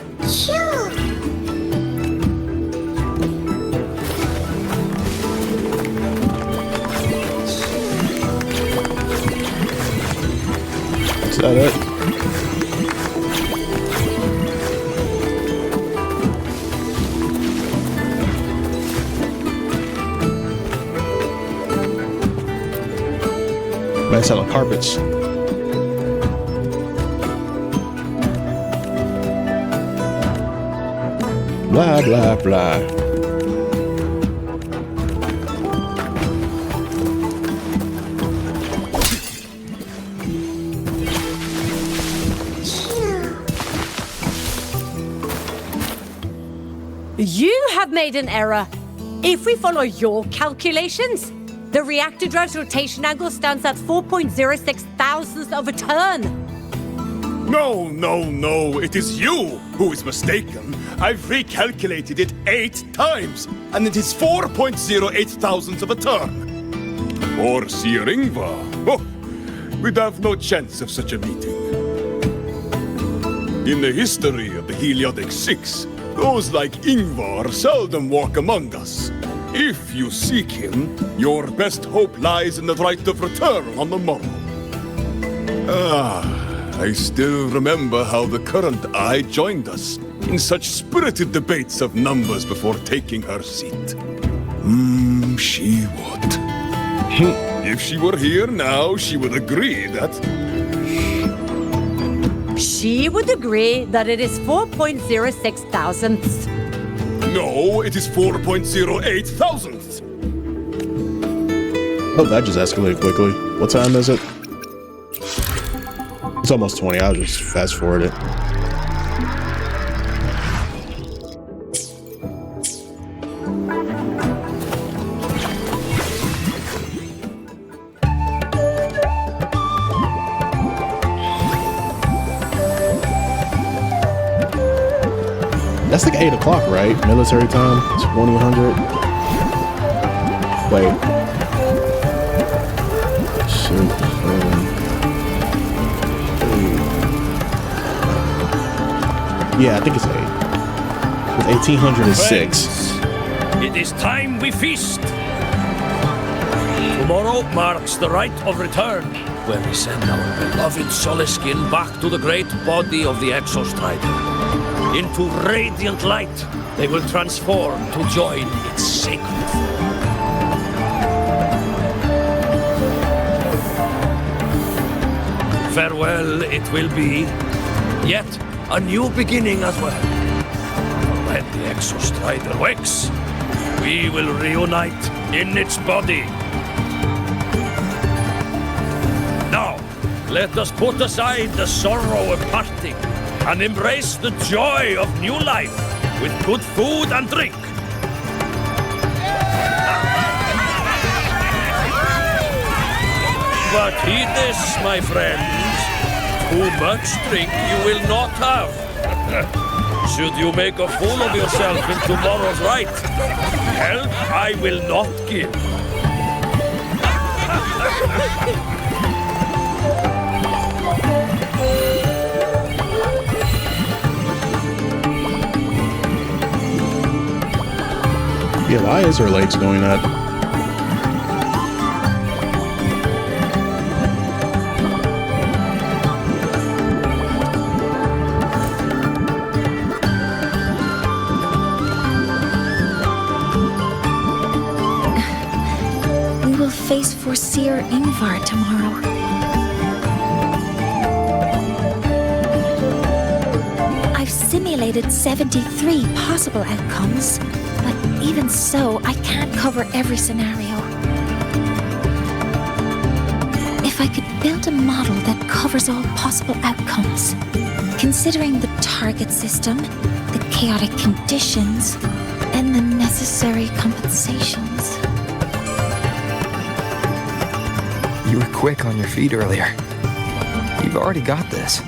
Is that it? Man, selling carpets. Blah, blah, blah. You have made an error. If we follow your calculations, the reactor drive's rotation angle stands at 4.06 thousandths of a turn. No, no, no. It is you who is mistaken. I've recalculated it 8 times, and it is 4.08 thousandths of a turn. Or Seer Ingvar. Oh, we'd have no chance of such a meeting. In the history of the Heliodic Six, those like Ingvar seldom walk among us. If you seek him, your best hope lies in the right of return on the morrow. I still remember how the current eye joined us in such spirited debates of numbers before taking her seat. She would. If she were here now, she would agree that... She would agree that it is 4.06 thousandths. No, it is 4.08 thousandths. Oh, that just escalated quickly. What time is it? It's almost 20. I'll just fast forward it. That's like 8 o'clock, right? Military time, 2000. Wait. Shoot. Yeah, I think it's 8. It's 1806. Friends, it is time we feast. Tomorrow marks the rite of return, where we send our beloved Soliskin back to the great body of the Exostrider. Into radiant light, they will transform to join its sacred form. Farewell it will be, yet a new beginning as well. When the Exostrider wakes, we will reunite in its body. Now, let us put aside the sorrow of parting and embrace the joy of new life with good food and drink. But heed this, my friends. Too much drink you will not have. Should you make a fool of yourself in tomorrow's rite, help I will not give. Yeah, why is her legs going up? We will face Seer Ingvar tomorrow. I've simulated 73 possible outcomes, but even so, I can't cover every scenario. If I could build a model that covers all possible outcomes, considering the target system, the chaotic conditions, and the necessary compensations. You were quick on your feet earlier. You've already got this.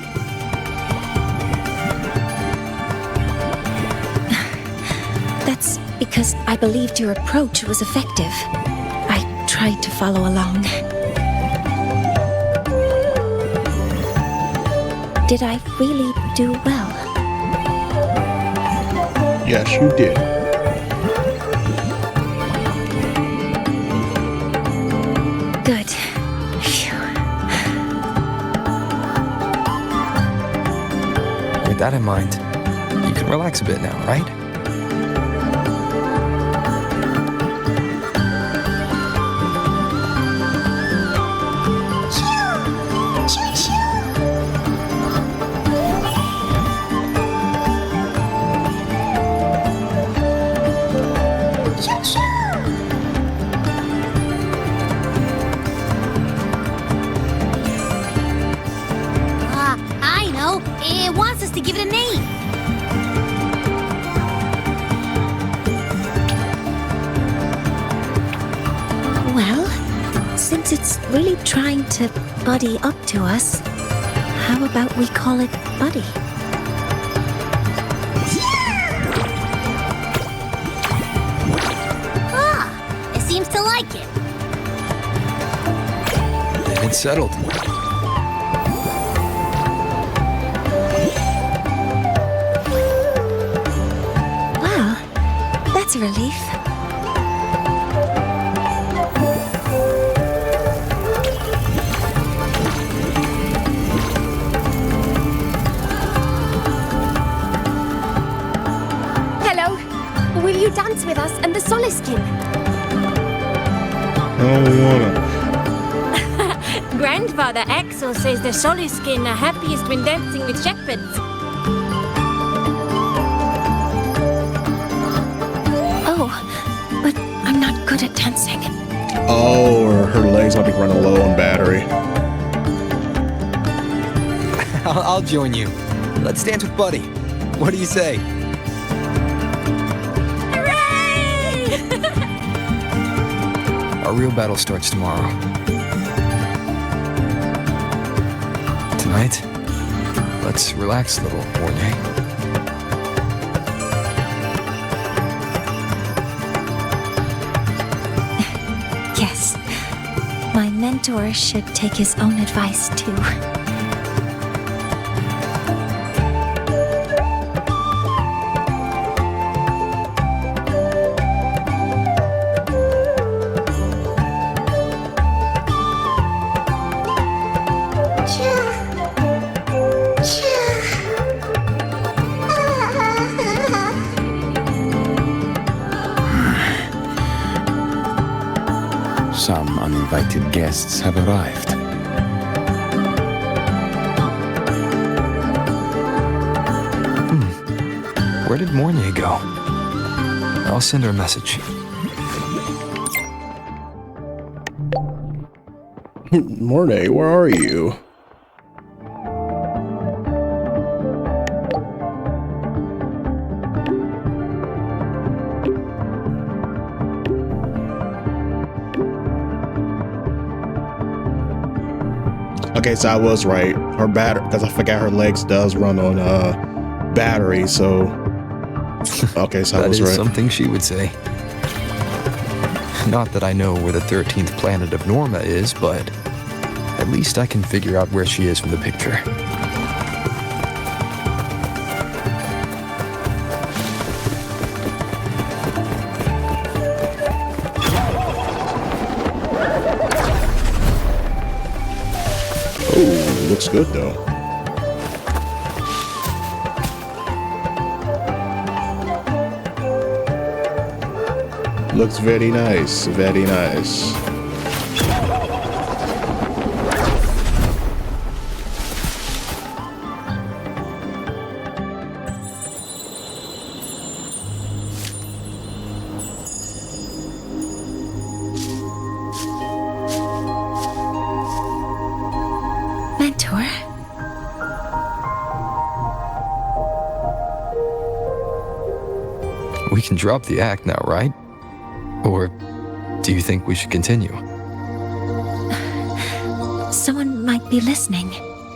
That's because I believed your approach was effective. I tried to follow along. Did I really do well? Yes, you did. Good. With that in mind, you can relax a bit now, right? I know. It wants us to give it a name. Well, since it's really trying to buddy up to us, how about we call it Buddy? Ah, it seems to like it. Then it's settled. Well, that's a relief. Hello. Will you dance with us and the Soliskin? I don't wanna. Grandfather Axel says the Soliskin are happiest when dancing with shepherds. Oh, but I'm not good at dancing. Oh, or her legs might be running low on battery. I'll join you. Let's dance with Buddy. What do you say? Our real battle starts tomorrow. Tonight, let's relax a little, Mornye. Yes. My mentor should take his own advice too. Some uninvited guests have arrived. Where did Mornye go? I'll send her a message. Mornye, where are you? Okay, so I was right. Her battery, because I forgot her legs does run on battery, so okay, so I was right. That is something she would say. Not that I know where the 13th planet of Norma is, but at least I can figure out where she is from the picture. Ooh, looks good though. Looks very nice, very nice. Mentor? We can drop the act now, right? Or do you think we should continue? Someone might be listening.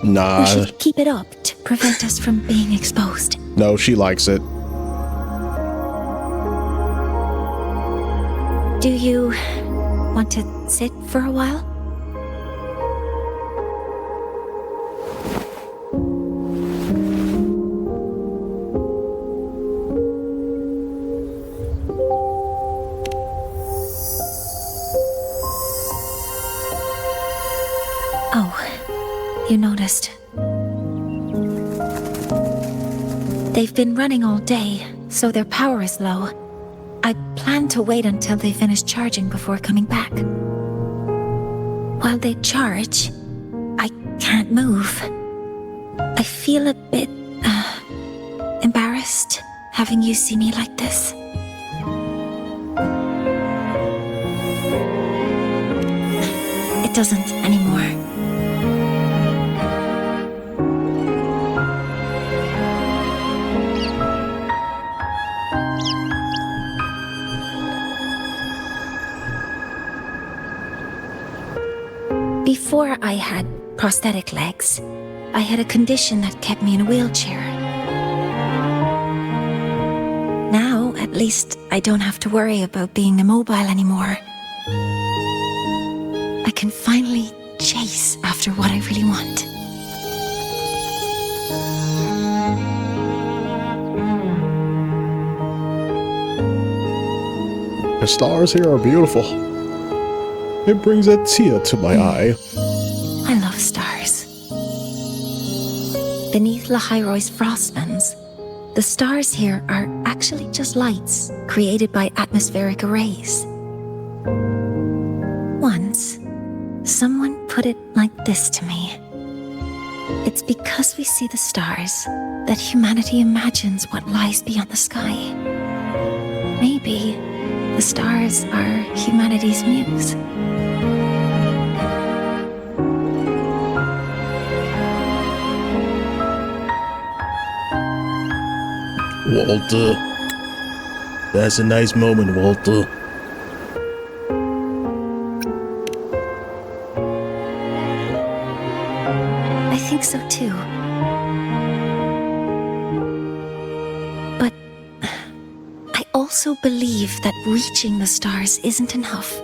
Nah. We should keep it up to prevent us from being exposed. No, she likes it. Do you want to sit for a while? Oh, you noticed. They've been running all day, so their power is low. I plan to wait until they finish charging before coming back. While they charge, I can't move. I feel a bit, embarrassed having you see me like this. It doesn't anymore. Before I had prosthetic legs, I had a condition that kept me in a wheelchair. Now, at least, I don't have to worry about being immobile anymore. I can finally chase after what I really want. The stars here are beautiful. It brings a tear to my eye. I love stars. Beneath Lahairoy's frostlands, the stars here are actually just lights created by atmospheric arrays. Once, someone put it like this to me. It's because we see the stars that humanity imagines what lies beyond the sky. Maybe the stars are humanity's muse. Walter. That's a nice moment, Walter. I think so too. But I also believe that reaching the stars isn't enough.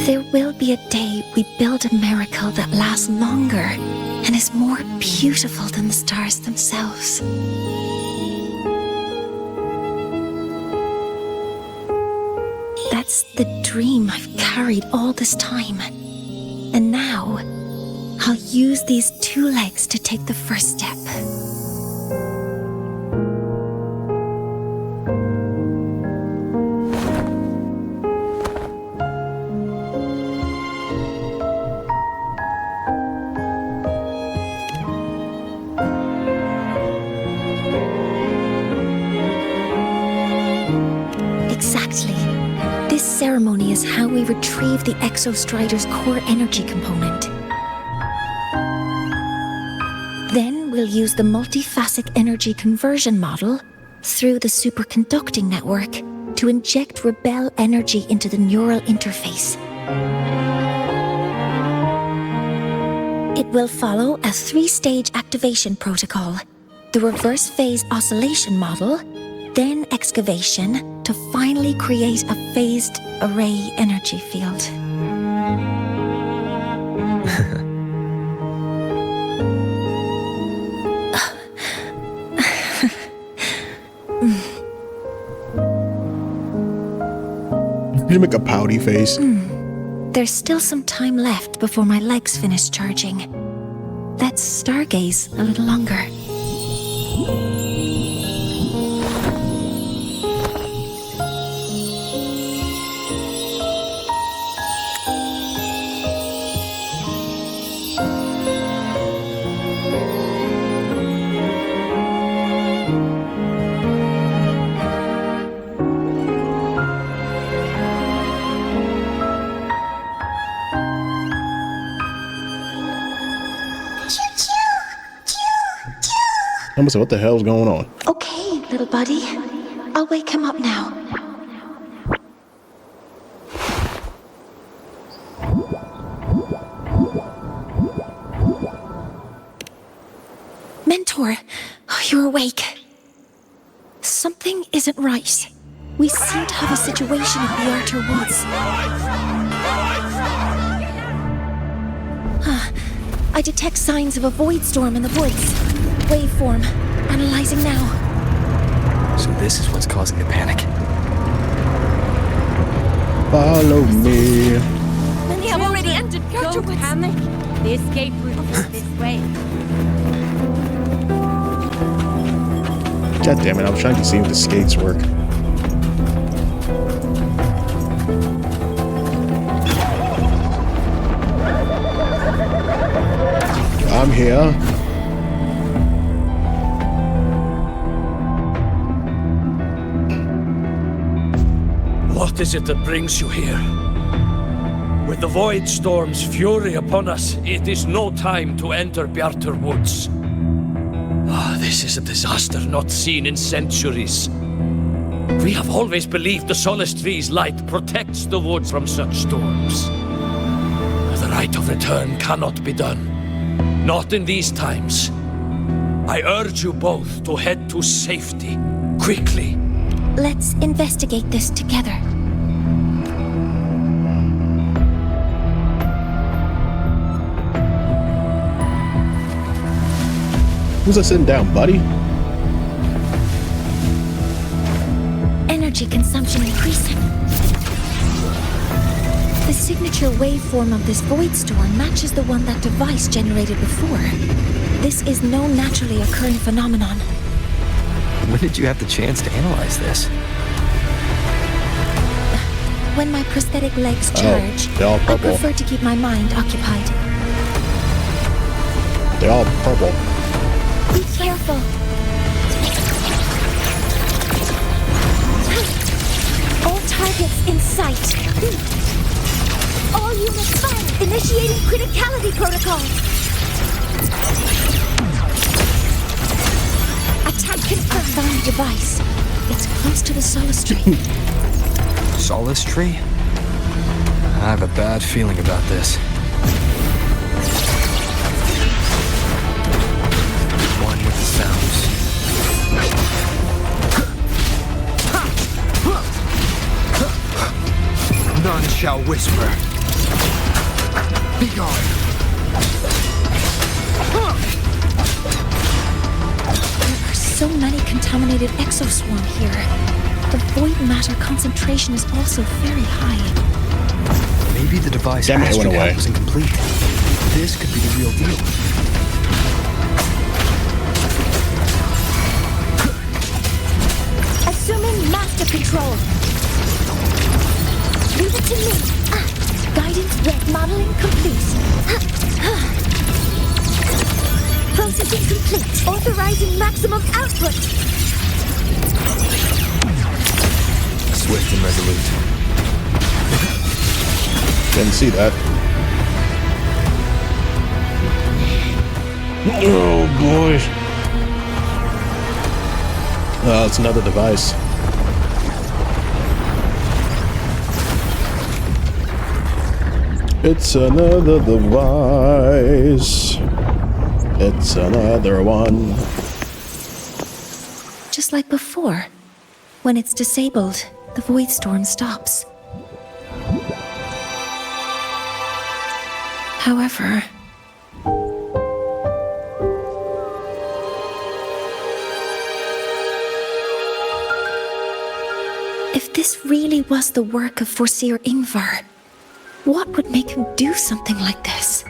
There will be a day we build a miracle that lasts longer and is more beautiful than the stars themselves. That's the dream I've carried all this time. And now, I'll use these 2 legs to take the first step. Exactly. This ceremony is how we retrieve the Exostrider's core energy component. Then we'll use the multiphasic energy conversion model through the superconducting network to inject rebel energy into the neural interface. It will follow a 3-stage activation protocol: the reverse phase oscillation model, then excavation, to finally create a phased array energy field. You make a pouty face. There's still some time left before my legs finish charging. Let's stargaze a little longer. I'm gonna say, what the hell's going on? Okay, little buddy. I'll wake him up now. Mentor, you're awake. Something isn't right. We seem to have a situation in the Outer Woods. I detect signs of a void storm in the woods. Waveform. Analyzing now. So this is what's causing the panic. Follow me. We have already entered the Outer Woods. Panic. The escape route is this way. God damn it, I was trying to see if the skates work. I'm here. What is it that brings you here? With the Void Storm's fury upon us, it is no time to enter Bjartur Woods. This is a disaster not seen in centuries. We have always believed the Solace Tree's light protects the woods from such storms. The rite of return cannot be done. Not in these times. I urge you both to head to safety, quickly. Let's investigate this together. Who's that sitting down, buddy? Energy consumption increasing. The signature waveform of this void storm matches the one that device generated before. This is no naturally occurring phenomenon. When did you have the chance to analyze this? When my prosthetic legs charge, they're all I purple. prefer to keep my mind occupied. They're all purple. Be careful. All targets in sight. All units fire. Initiating criticality protocol. Attack confirmed. I found a device. It's close to the Solace Tree. Solace Tree? I have a bad feeling about this. One with the sounds. None shall whisper. Be gone. There are so many contaminated exoswarm here. The void matter concentration is also very high. Maybe the device Damn it, it went Astrid had away. was incomplete. This could be the real deal. Assuming master control. Leave it to me. Guidance red modeling complete. Processing complete. Authorizing maximum output. Swift and resolute. Didn't see that. Oh boy. Oh, it's another device. It's another device. It's another one. Just like before. When it's disabled, the void storm stops. However, if this really was the work of Foreseer Ingvar, what would make him do something like this?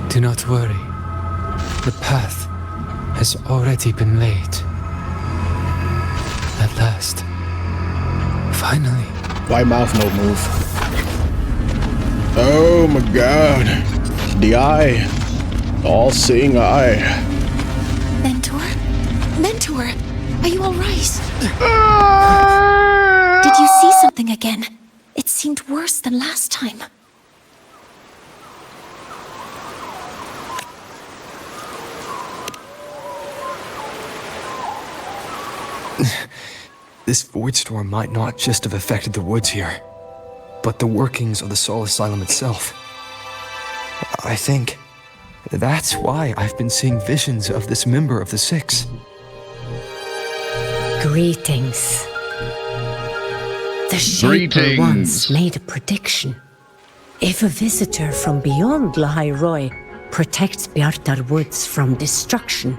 Do not worry. The path has already been laid. At last. Finally. Why mouth no move? Oh my god. The eye. All-seeing eye. Mentor? Mentor, are you alright? Did you see something again? It seemed worse than last time. This void storm might not just have affected the woods here, but the workings of the Soul Asylum itself. I think that's why I've been seeing visions of this member of the Six. Greetings. The Shaper once made a prediction. If a visitor from beyond Lahai protects Bjartar Woods from destruction,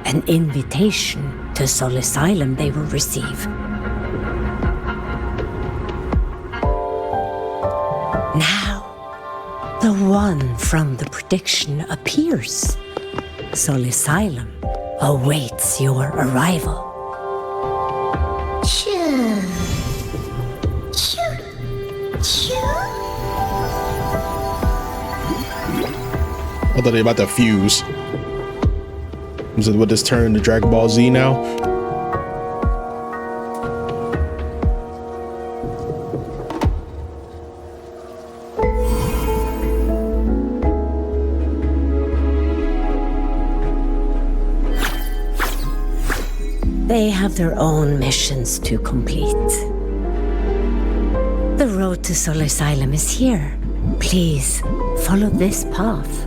an invitation to Soul Asylum they will receive. Now, the one from the prediction appears. Soul Asylum awaits your arrival. I thought they were about to fuse. Would this turn into Dragon Ball Z now? They have their own missions to complete. The road to Soul Asylum is here. Please, follow this path.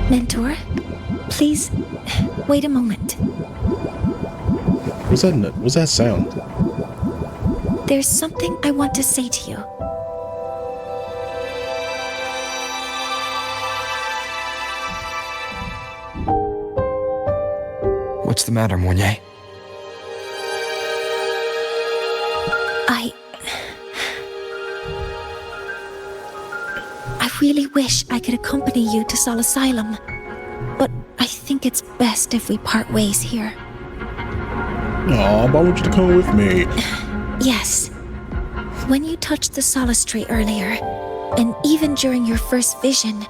Mentor, please, wait a moment. What's that sound? There's something I want to say to you. What's the matter, Mornye? I really wish I could accompany you to Soul Asylum, but I think it's best if we part ways here. Aw, I want you to come with me. Yes. When you touched the solace tree earlier, and even during your first vision,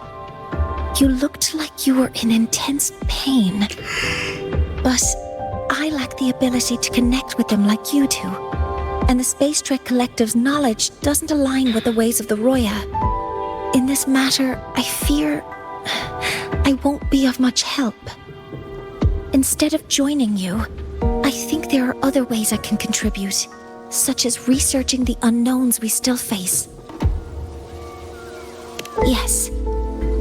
you looked like you were in intense pain. But I lack the ability to connect with them like you do. And the Space Trek Collective's knowledge doesn't align with the ways of the Roya. In this matter, I fear I won't be of much help. Instead of joining you, I think there are other ways I can contribute, such as researching the unknowns we still face. Yes,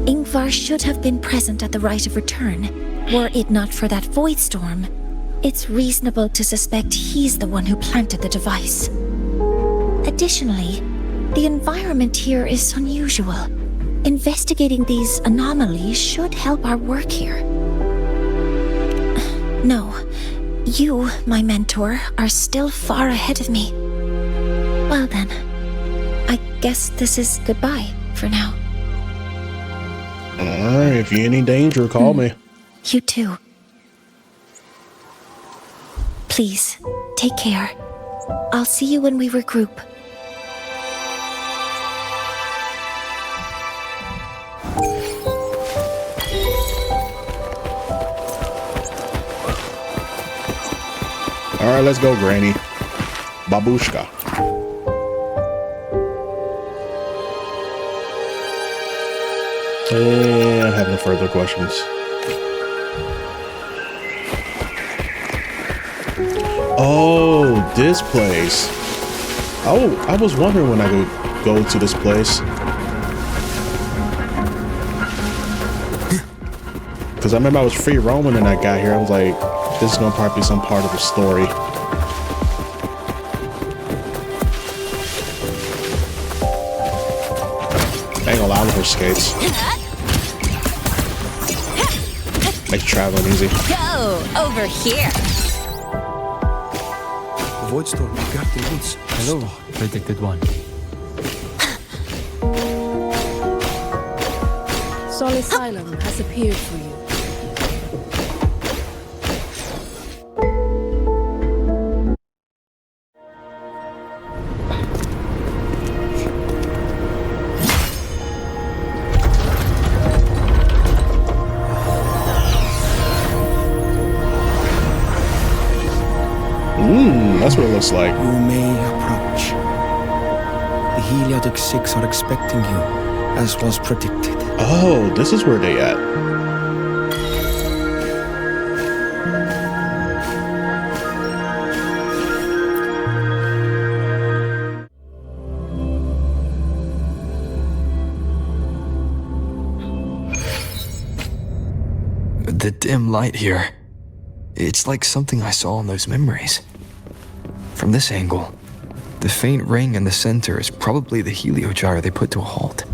Ingvar should have been present at the rite of return. Were it not for that void storm, it's reasonable to suspect he's the one who planted the device. Additionally, the environment here is unusual. Investigating these anomalies should help our work here. No, you, my mentor, are still far ahead of me. Well then, I guess this is goodbye for now. Alright, if you're in any danger, call me. You too. Please, take care. I'll see you when we regroup. Alright, let's go, Granny. Babushka. And I have no further questions. Oh, this place. Oh, I was wondering when I could go to this place. Because I remember I was free roaming and I got here. I was like, this is going to probably be some part of the story. I ain't gonna lie with her skates. Makes traveling easy. Go over here. Void storm, you got the woods. Hello, predicted one. Solace Island has appeared for you. That's what it looks like. You may approach. The Heliotic Six are expecting you, as was predicted. Oh, this is where they at. The dim light here. It's like something I saw in those memories. From this angle, the faint ring in the center is probably the heliogyre they put to a halt.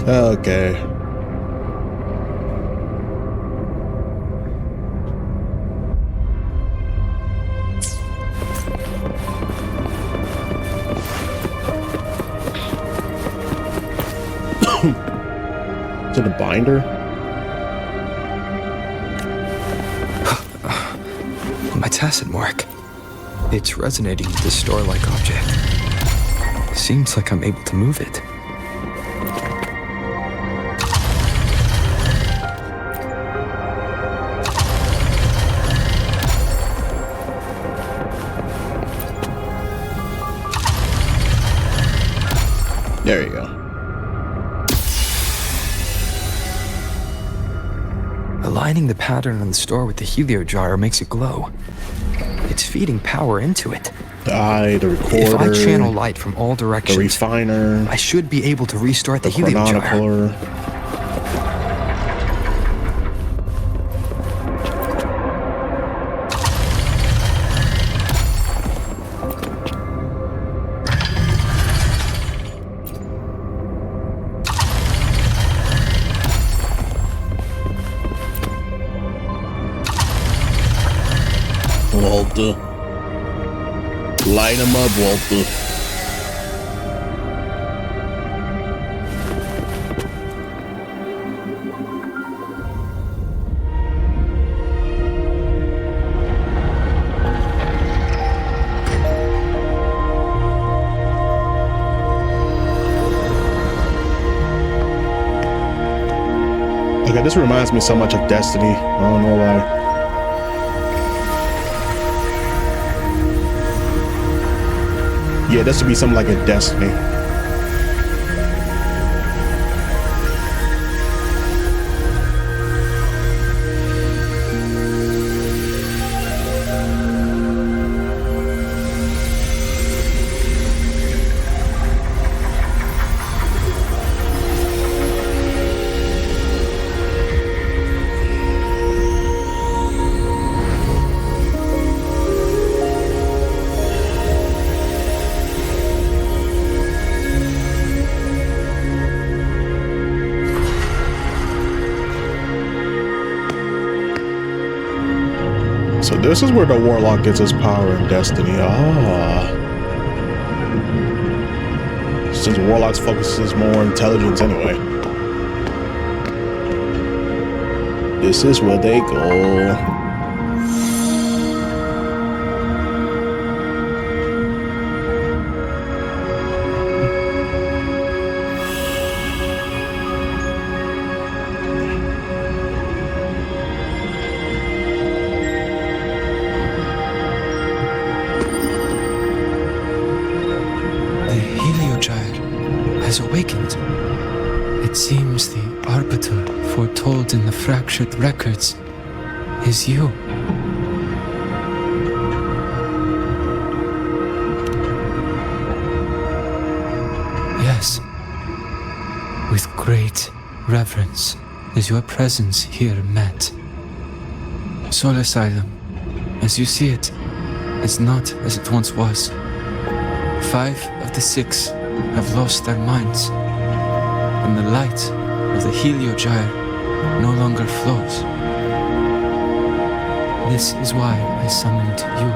Okay. Is it a binder? My tacit mark. It's resonating with this star-like object. Seems like I'm able to move it. There you go. Aligning the pattern on the star with the heliogyre makes it glow. It's feeding power into it. The eye, the recorder. If I channel light from all directions, the refiner, I should be able to restart the heliogyre. Walter. Light him up, Walter. this reminds me so much of Destiny. I don't know why. Yeah, this would be something like a Destiny. So this is where the Warlock gets his power in Destiny. Since Warlock's focuses more on intelligence anyway. This is where they go. Awakened. It seems the Arbiter foretold in the fractured records is you. Yes. With great reverence is your presence here met. Soul Asylum, as you see it, is not as it once was. 5 of the 6 have lost their minds, and the light of the Heliogyre no longer flows. This is why I summoned you.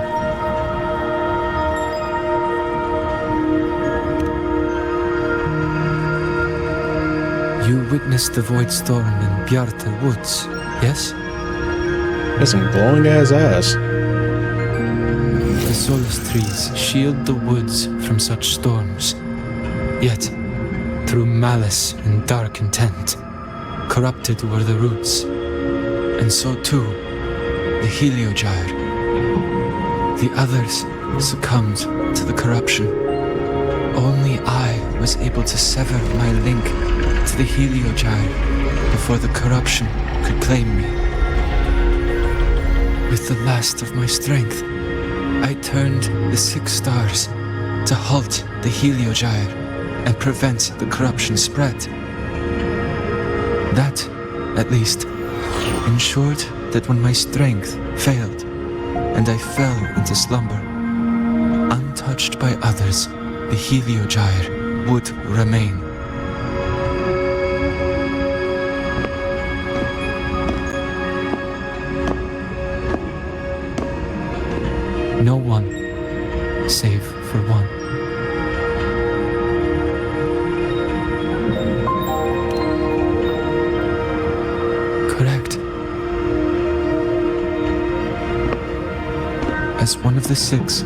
You witnessed the Void Storm in Bjarta Woods, yes? There's some glowing ass. The Solus trees shield the woods from such storms. Yet, through malice and dark intent, corrupted were the roots, and so too the Heliogyre. The others succumbed to the corruption. Only I was able to sever my link to the Heliogyre before the corruption could claim me. With the last of my strength, I turned the 6 stars to halt the Heliogyre and prevent the corruption spread. That, at least, ensured that when my strength failed and I fell into slumber, untouched by others, the Heliogyre would remain. No one, save for one. Correct. As one of the 6,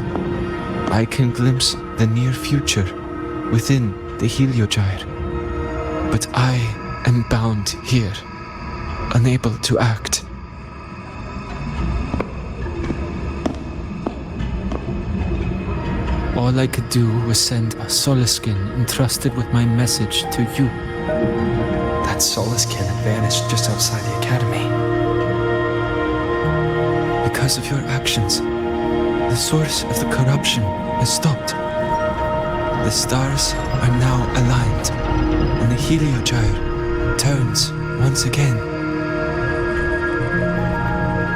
I can glimpse the near future within the Heliogyre. But I am bound here, unable to act. All I could do was send a Solaskin entrusted with my message to you. That Solaskin had vanished just outside the academy. Because of your actions, the source of the corruption has stopped. The stars are now aligned, and the Heliogyre turns once again.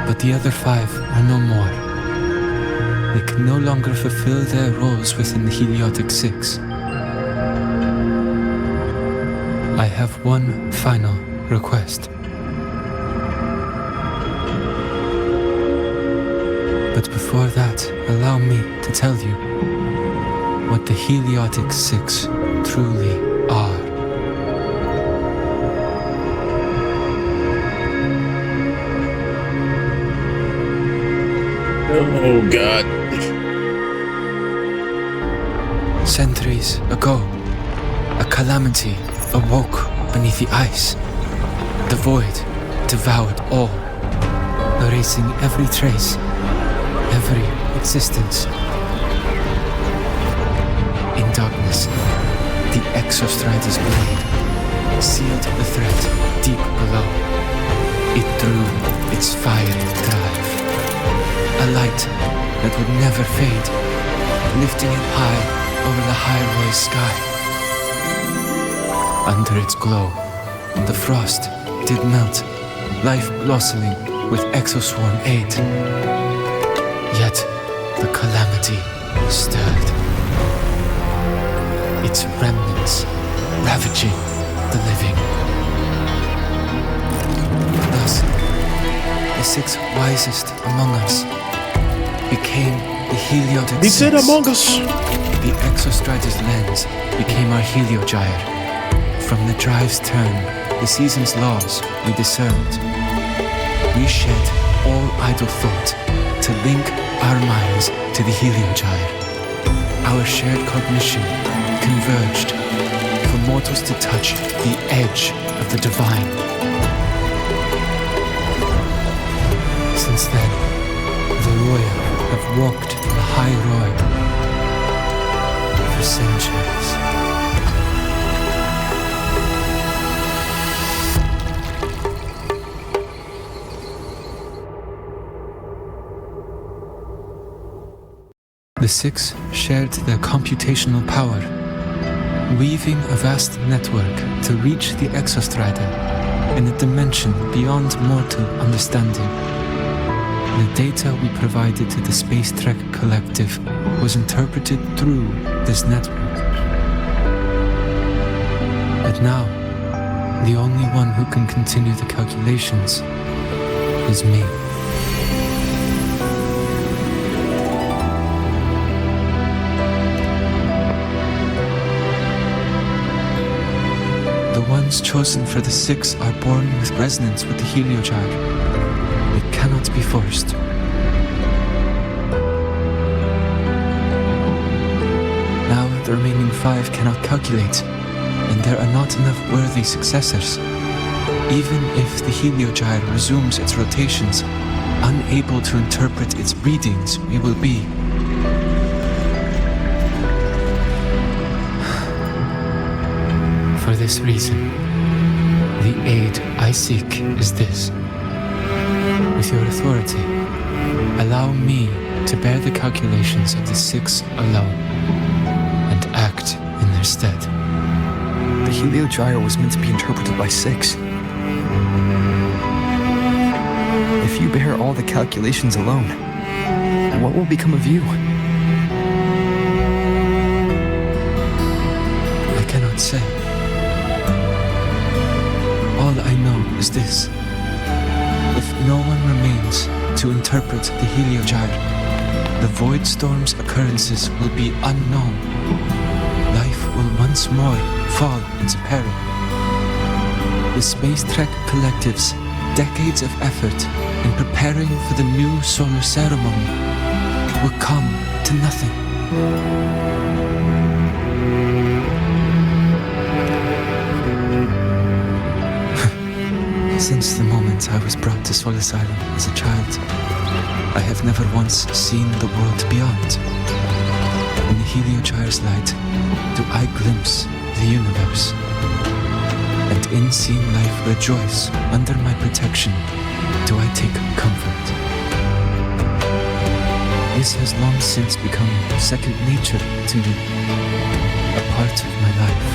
But the other 5 are no more. They can no longer fulfill their roles within the Heliotic 6. I have one final request. But before that, allow me to tell you what the Heliotic 6 truly are. Oh, God. Centuries ago, a calamity awoke beneath the ice. The void devoured all, erasing every trace, every existence. In darkness, the Exostrider's blade sealed the threat deep below. It drew its fiery drive, a light that would never fade, lifting it high over the highway sky. Under its glow, the frost did melt, life blossoming with Exoswarm aid. Yet the calamity stirred, its remnants ravaging the living. Thus, the 6 wisest among us became the Heliotic He said 6. among us. The Exostrider's lens became our Heliogyre. From the drive's turn, the season's laws we discerned. We shed all idle thought to link our minds to the Heliogyre. Our shared cognition converged for mortals to touch the edge of the divine. Since then, the royal have walked the high road for centuries. The 6 shared their computational power, weaving a vast network to reach the Exostrider in a dimension beyond mortal understanding. The data we provided to the Space Trek Collective was interpreted through this network. But now, the only one who can continue the calculations is me. The ones chosen for the 6 are born with resonance with the Heliogyre. It cannot be forced. Now the remaining 5 cannot calculate, and there are not enough worthy successors. Even if the Heliogyre resumes its rotations, unable to interpret its readings, we will be. For this reason, the aid I seek is this. With your authority, allow me to bear the calculations of the 6 alone, and act in their stead. The Heliogyre was meant to be interpreted by 6. If you bear all the calculations alone, what will become of you? I cannot say. All I know is this. If no one remains to interpret the Heliogyre, the Void Storm's occurrences will be unknown. Life will once more fall into peril. The Space Trek Collective's decades of effort in preparing for the new solar ceremony will come to nothing. Since the moment I was brought to Sol Asylum as a child, I have never once seen the world beyond. In the Heliogyre's light, do I glimpse the universe. And in seeing life rejoice under my protection, do I take comfort. This has long since become second nature to me, a part of my life.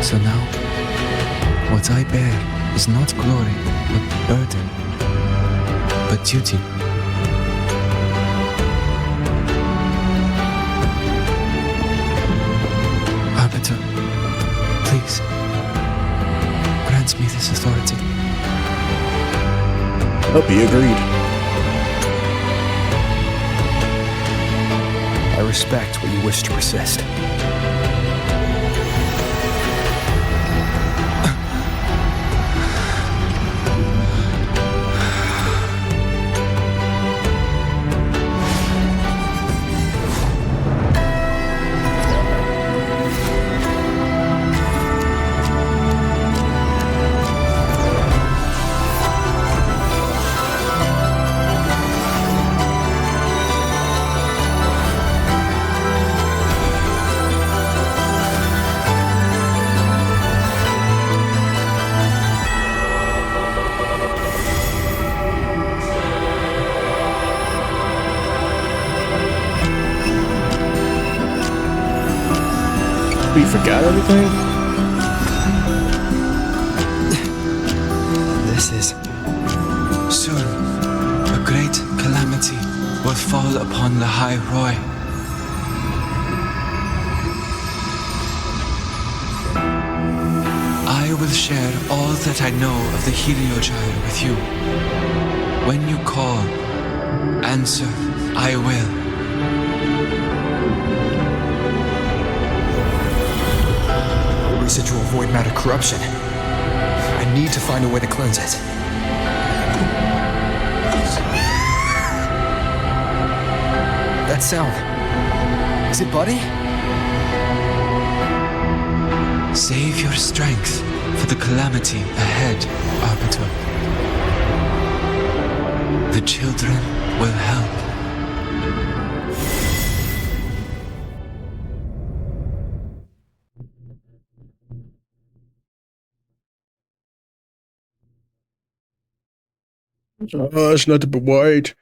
So now, what I bear is not glory, but burden, but duty. Arbiter, please, grant me this authority. Be agreed. I respect what you wish to persist. We forgot everything? This is... Soon, a great calamity will fall upon the High Roy. I will share all that I know of the Heliogyre with you. When you call, answer, I will. Residual void matter corruption. I need to find a way to cleanse it. That sound. Is it Buddy? Save your strength for the calamity ahead, Arbiter. The children will help. Oh, it's nothing but white.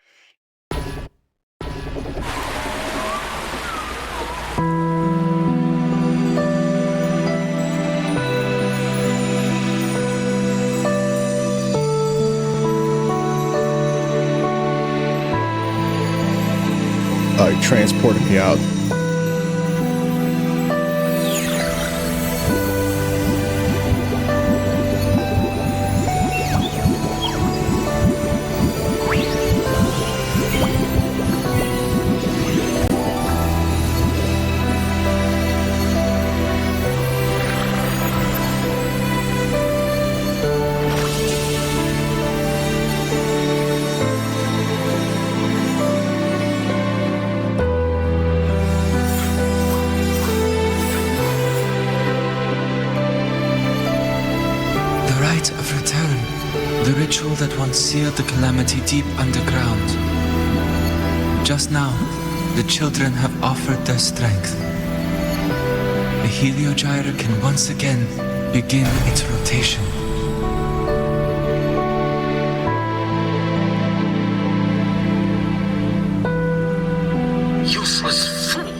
It transported me out. The ritual that once sealed the calamity deep underground. Just now, the children have offered their strength. The Heliogyre can once again begin its rotation. Useless fool!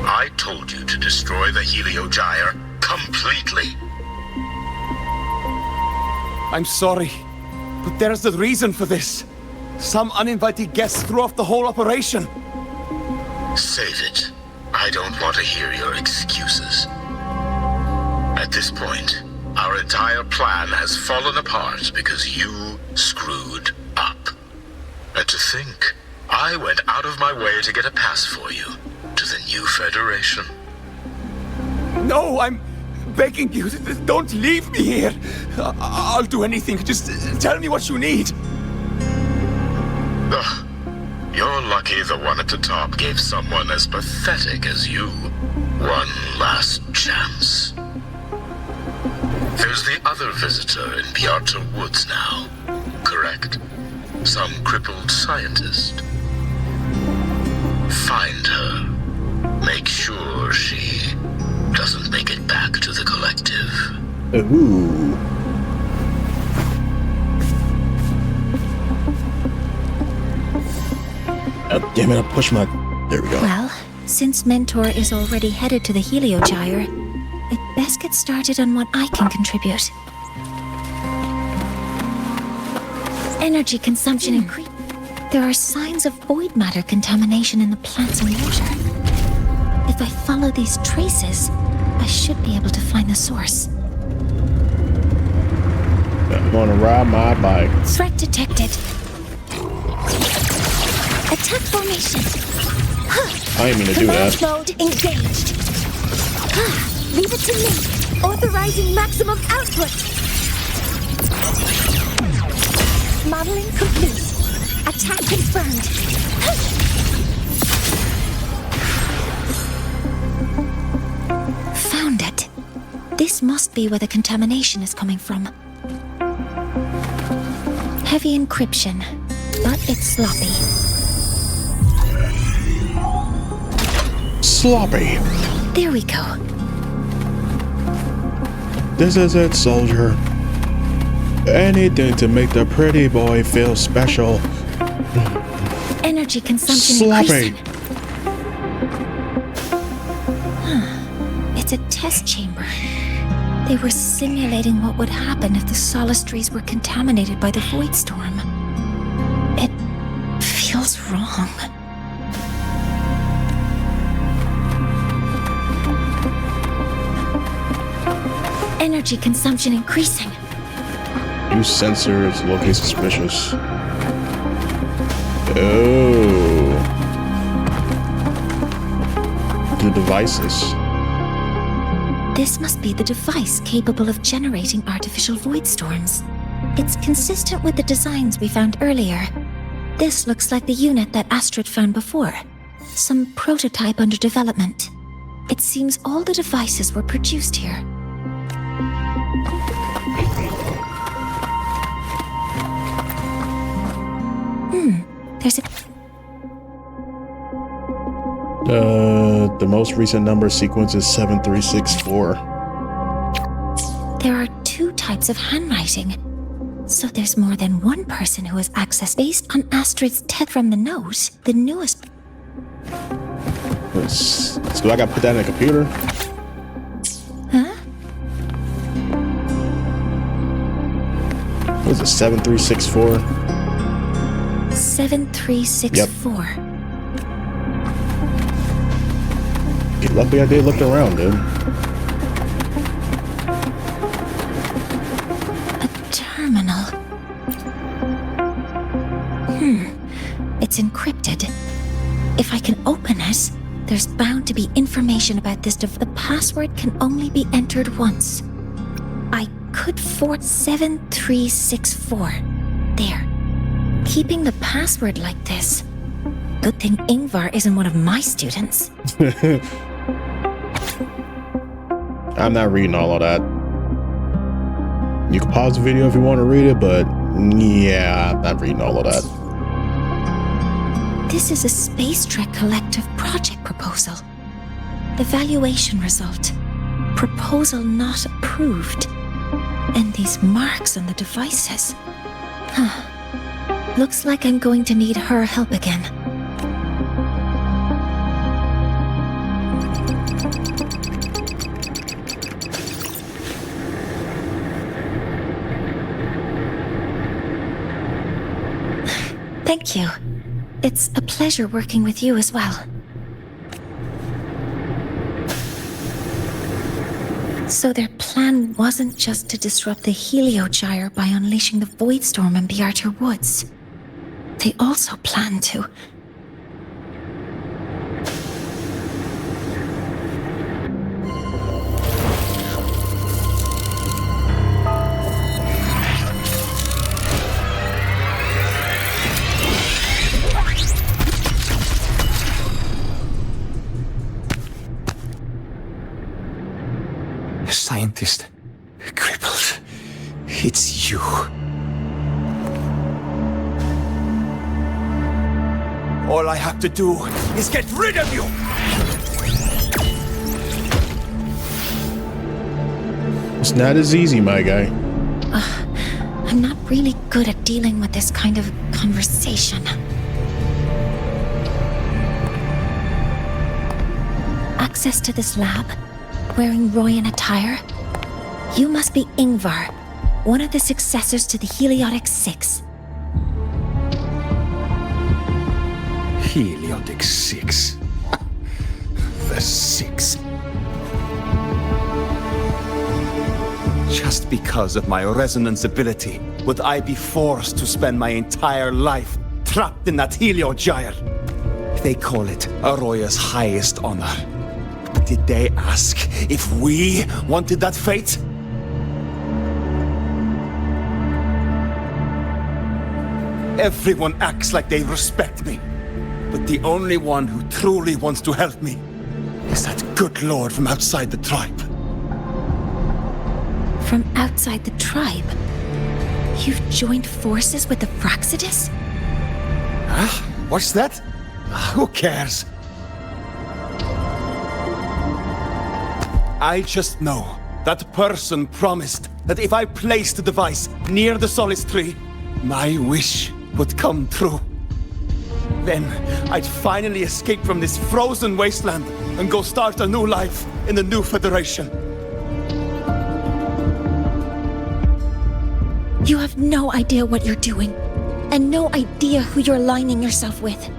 I told you to destroy the Heliogyre completely. I'm sorry, but there's a reason for this. Some uninvited guests threw off the whole operation. Save it. I don't want to hear your excuses. At this point, our entire plan has fallen apart because you screwed up. And to think, I went out of my way to get a pass for you to the new Federation. No, I'm begging you, don't leave me here. I'll do anything. Just tell me what you need. Ugh. You're lucky the one at the top gave someone as pathetic as you one last chance. There's the other visitor in Piazza Woods now, correct? Some crippled scientist. Find her. Make sure she doesn't make it back to the collective. Ooh. Oh, damn it, I pushed my... There we go. Well, since Mentor is already headed to the Heliogyre, I'd best get started on what I can contribute. Energy consumption increase. There are signs of void matter contamination in the plants and water. If I follow these traces, I should be able to find the source. I'm gonna ride my bike. Threat detected. Attack formation. I didn't mean to do that. Command mode engaged. Leave it to me. Authorizing maximum output. Modeling complete. Attack confirmed. Found it. This must be where the contamination is coming from. Heavy encryption, but it's sloppy. Sloppy. There we go. This is it, soldier. Anything to make the pretty boy feel special. Energy consumption Sloppy. increasing. It's a test chamber. They were simulating what would happen if the Solace trees were contaminated by the Void Storm. It feels wrong. Energy consumption increasing. Use sensors, locate suspicious. Oh. The devices. This must be the device capable of generating artificial void storms. It's consistent with the designs we found earlier. This looks like the unit that Astrid found before. Some prototype under development. It seems all the devices were produced here. There's a... The most recent number sequence is 7364. There are 2 types of handwriting. So there's more than one person who has access based on Astrid's test from the nose, the newest... So I gotta put that in a computer? Huh? What is it, 7364? 7364. Yep. Okay, luckily I did look around, dude. A terminal. It's encrypted. If I can open it, there's bound to be information about this. The password can only be entered once. I could force 7364. There. Keeping the password like this. Good thing Ingvar isn't one of my students. I'm not reading all of that. You can pause the video if you want to read it, but yeah, I'm not reading all of that. This is a Space Trek Collective project proposal. Evaluation result. Proposal not approved. And these marks on the devices. Looks like I'm going to need her help again. Thank you. It's a pleasure working with you as well. So their plan wasn't just to disrupt the Heliogyre by unleashing the Void Storm in Bjartur Woods. They also planned to... Scientist, crippled. It's you. All I have to do is get rid of you! It's not as easy, my guy. I'm not really good at dealing with this kind of conversation. Access to this lab? Wearing Royan attire? You must be Ingvar, one of the successors to the Heliotic Six. Heliotic Six. The Six. Just because of my resonance ability, would I be forced to spend my entire life trapped in that Heliogyre? They call it Aroya's highest honor. Did they ask if we wanted that fate? Everyone acts like they respect me, but the only one who truly wants to help me is that good lord from outside the tribe. From outside the tribe? You've joined forces with the Fraxidus? Huh? What's that? Who cares? I just know that person promised that if I placed the device near the Solace tree, my wish would come true. Then I'd finally escape from this frozen wasteland and go start a new life in the new Federation. You have no idea what you're doing, and no idea who you're aligning yourself with.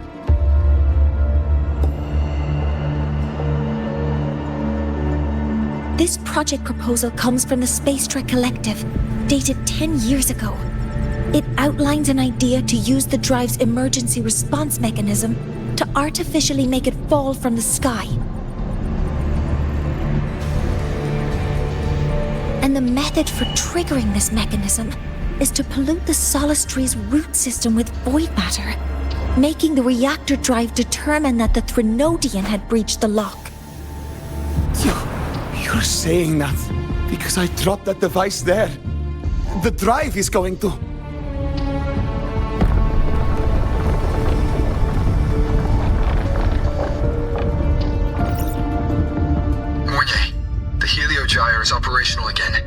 This project proposal comes from the Space Trek Collective, dated 10 years ago. It outlines an idea to use the drive's emergency response mechanism to artificially make it fall from the sky. And the method for triggering this mechanism is to pollute the Solace Tree's root system with void matter, making the reactor drive determine that the Threnodian had breached the lock. You're saying that because I dropped that device there. The drive is going to... Mornye, the Heliogyre is operational again.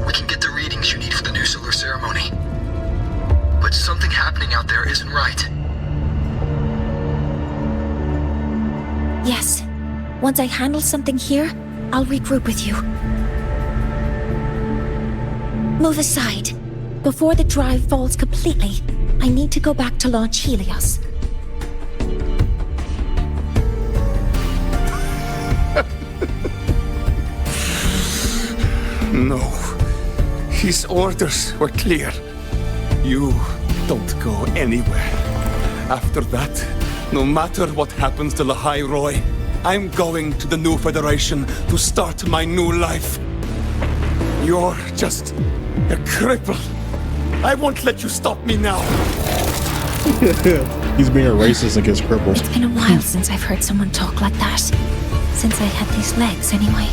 We can get the readings you need for the new solar ceremony. But something happening out there isn't right. Yes. Once I handle something here, I'll regroup with you. Move aside. Before the drive falls completely, I need to go back to launch Helios. No. His orders were clear. You don't go anywhere. After that, no matter what happens to Lahai Roy, I'm going to the new Federation to start my new life. You're just a cripple. I won't let you stop me now. He's being a racist against cripples. It's been a while since I've heard someone talk like that. Since I had these legs, anyway.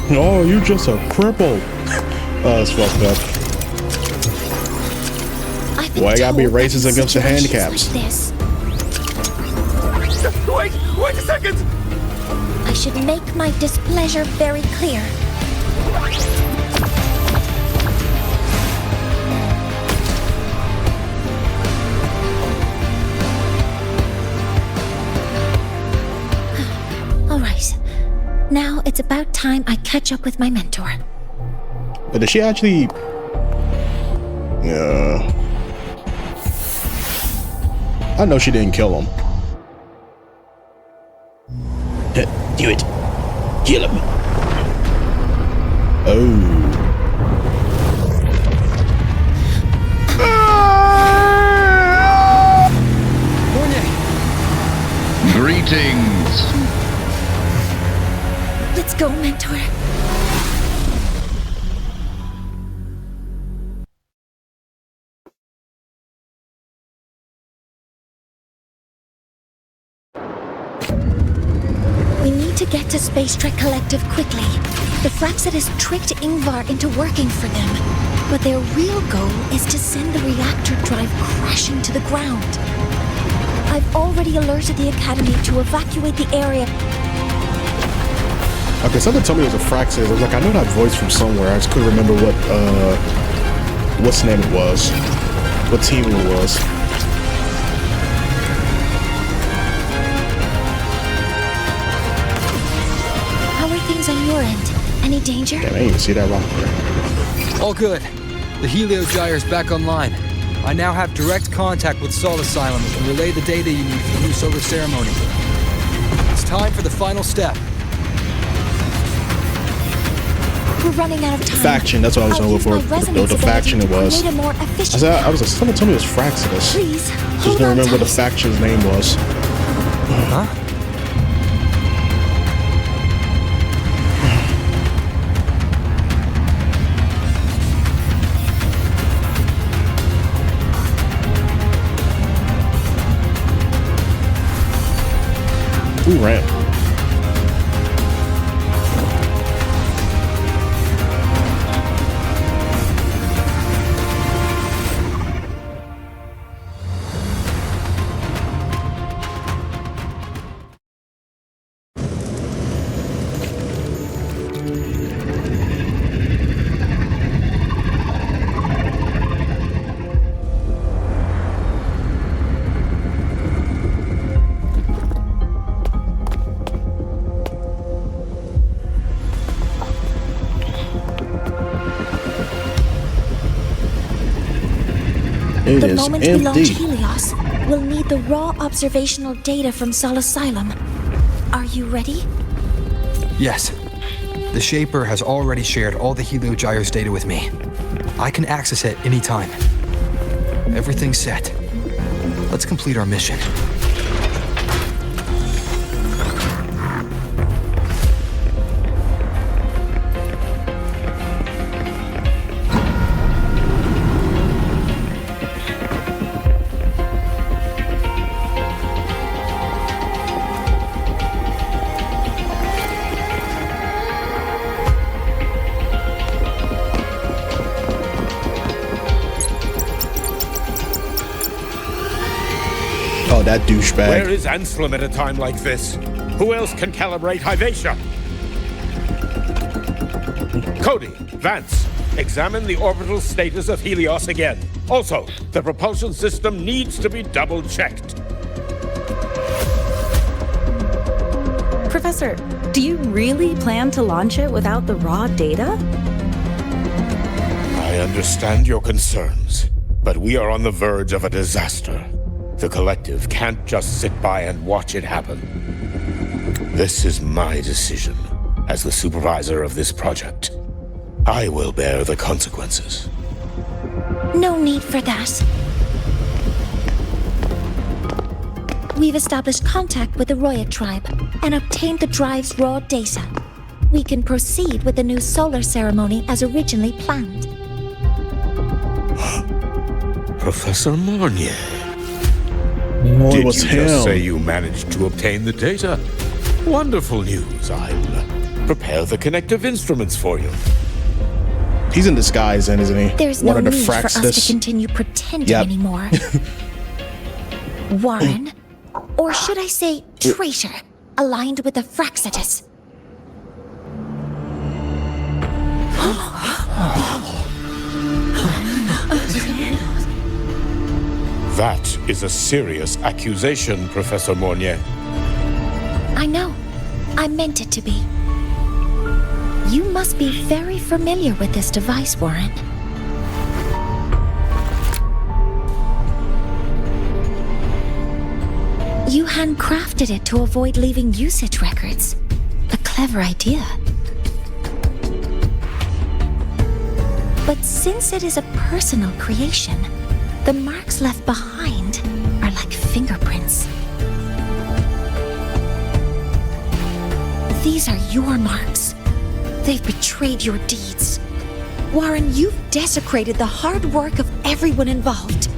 Oh, you just a cripple. Oh, it's fucked up. Why I gotta be racist against the handicaps? Like wait a second! I should make my displeasure very clear. All right. Now it's about time I catch up with my mentor. But did she actually... Yeah. I know she didn't kill him. Do it. Kill him. Oh. Greetings. Let's go, mentor. We need to get to Space Trek Collective quickly. The Fraxid has tricked Ingvar into working for them, but their real goal is to send the reactor drive crashing to the ground. I've already alerted the Academy to evacuate the area. Okay, someone told me it was a Fraxid. I was like, I know that voice from somewhere. I just couldn't remember what's name it was. What team it was. How are things on your end? Any danger? Damn, I didn't even see that rock there. All good. The Heliogyre's back online. I now have direct contact with Sol Asylum and can relay the data you need for the new solar ceremony. It's time for the final step. We're running out of time. Faction, that's what I was looking for. The faction it was. Someone told me it was Fraxidus. Please, just don't remember what the faction's name was. Huh? Ooh, ran. It The is moment we launch empty. Helios, we'll need the raw observational data from Sol Asylum. Are you ready? Yes. The Shaper has already shared all the Heliogyre's data with me. I can access it anytime. Everything's set. Let's complete our mission. Oh, that douchebag. Where is Anselm at a time like this? Who else can calibrate Hyvatia? Cody, Vance, examine the orbital status of Helios again. Also, the propulsion system needs to be double-checked. Professor, do you really plan to launch it without the raw data? I understand your concerns, but we are on the verge of a disaster. The collective can't just sit by and watch it happen. This is my decision as the supervisor of this project. I will bear the consequences. No need for that. We've established contact with the Roya tribe and obtained the drive's raw data. We can proceed with the new solar ceremony as originally planned. Professor Mornye. No, Did it was you him. just say you managed to obtain the data? Wonderful news. I'll prepare the connective instruments for you. He's in disguise, then, isn't he? There's One no of the need for us to Fraxtus. continue pretending Yep. anymore. Warren, or should I say traitor, aligned with the Fraxitus. That is a serious accusation, Professor Mornye. I know. I meant it to be. You must be very familiar with this device, Warren. You handcrafted it to avoid leaving usage records. A clever idea. But since it is a personal creation, the marks left behind are like fingerprints. These are your marks. They've betrayed your deeds. Warren, you've desecrated the hard work of everyone involved.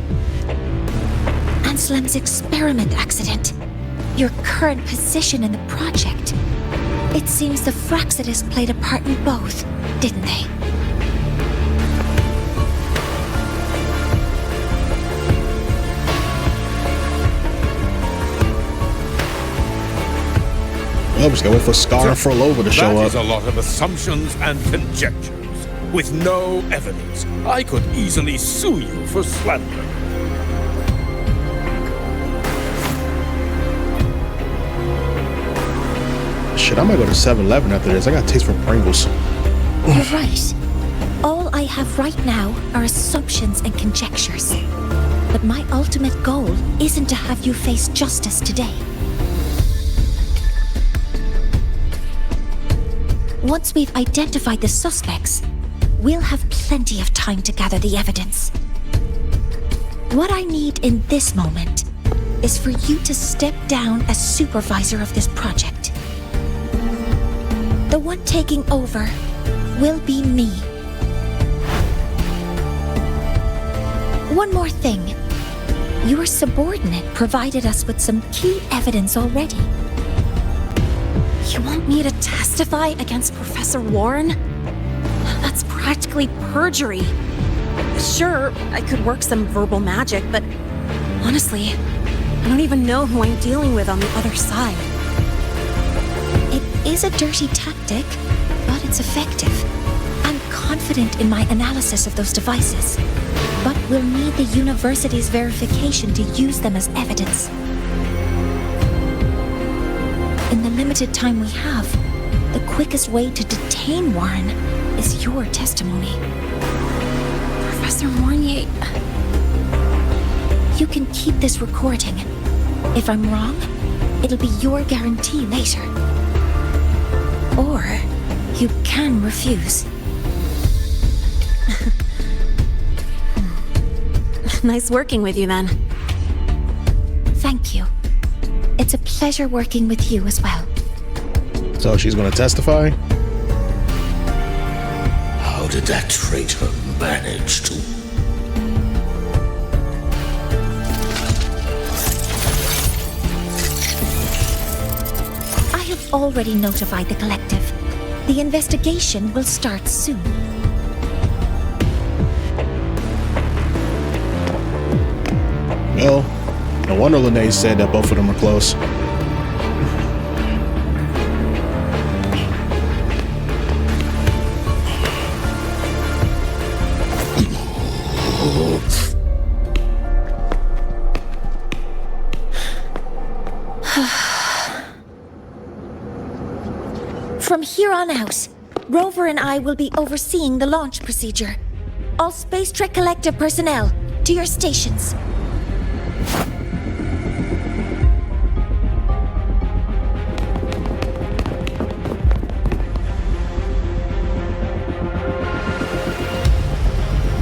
Anselm's experiment accident, your current position in the project. It seems the Fraxitus played a part in both, didn't they? I was going for Scar and Frolova to show That up. is a lot of assumptions and conjectures, with no evidence. I could easily sue you for slander. Shit, I might go to 7-Eleven after this. I got a taste for Pringles. You're right. All I have right now are assumptions and conjectures. But my ultimate goal isn't to have you face justice today. Once we've identified the suspects, we'll have plenty of time to gather the evidence. What I need in this moment is for you to step down as supervisor of this project. The one taking over will be me. One more thing. Your subordinate provided us with some key evidence already. You want me to testify against Professor Warren? That's practically perjury. Sure, I could work some verbal magic, but honestly, I don't even know who I'm dealing with on the other side. It is a dirty tactic, but it's effective. I'm confident in my analysis of those devices, but we'll need the university's verification to use them as evidence. In the limited time we have, the quickest way to detain Warren is your testimony. Professor Mornye, You can keep this recording. If I'm wrong, it'll be your guarantee later. Or you can refuse. Nice working with you then. Thank you. It's a pleasure working with you as well. So she's going to testify? How did that traitor manage to... I have already notified the collective. The investigation will start soon. Well, no wonder Lene said that both of them are close. From here on out, Rover and I will be overseeing the launch procedure. All Space Trek Collective personnel, to your stations.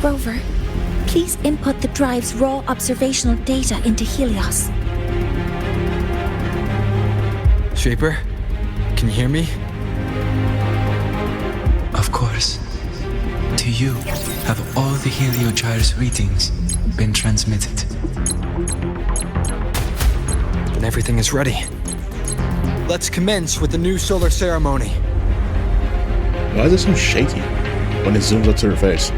Rover, please input the drive's raw observational data into Helios. Shaper, can you hear me? Of course. To you have all the Heliogyre's readings been transmitted. Then everything is ready. Let's commence with the new solar ceremony. Why is it so shaky when it zooms up to her face?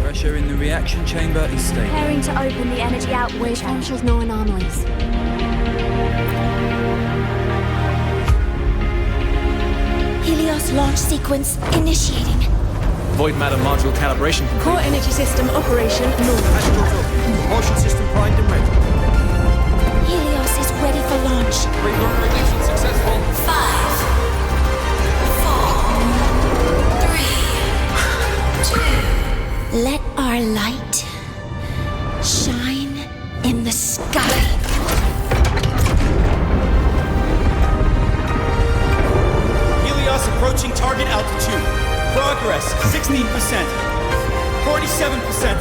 Pressure in the reaction chamber is stable. Preparing to open the energy output channel. Shows no anomalies. Helios launch sequence initiating. Void matter module calibration complete. Core energy system operation normal. Propulsion system primed and ready. Helios is ready for launch. Reprogrammation successful. 5, 4, 3, 2. Let our light shine in the sky. Helios approaching target altitude. Progress 16%. 47%.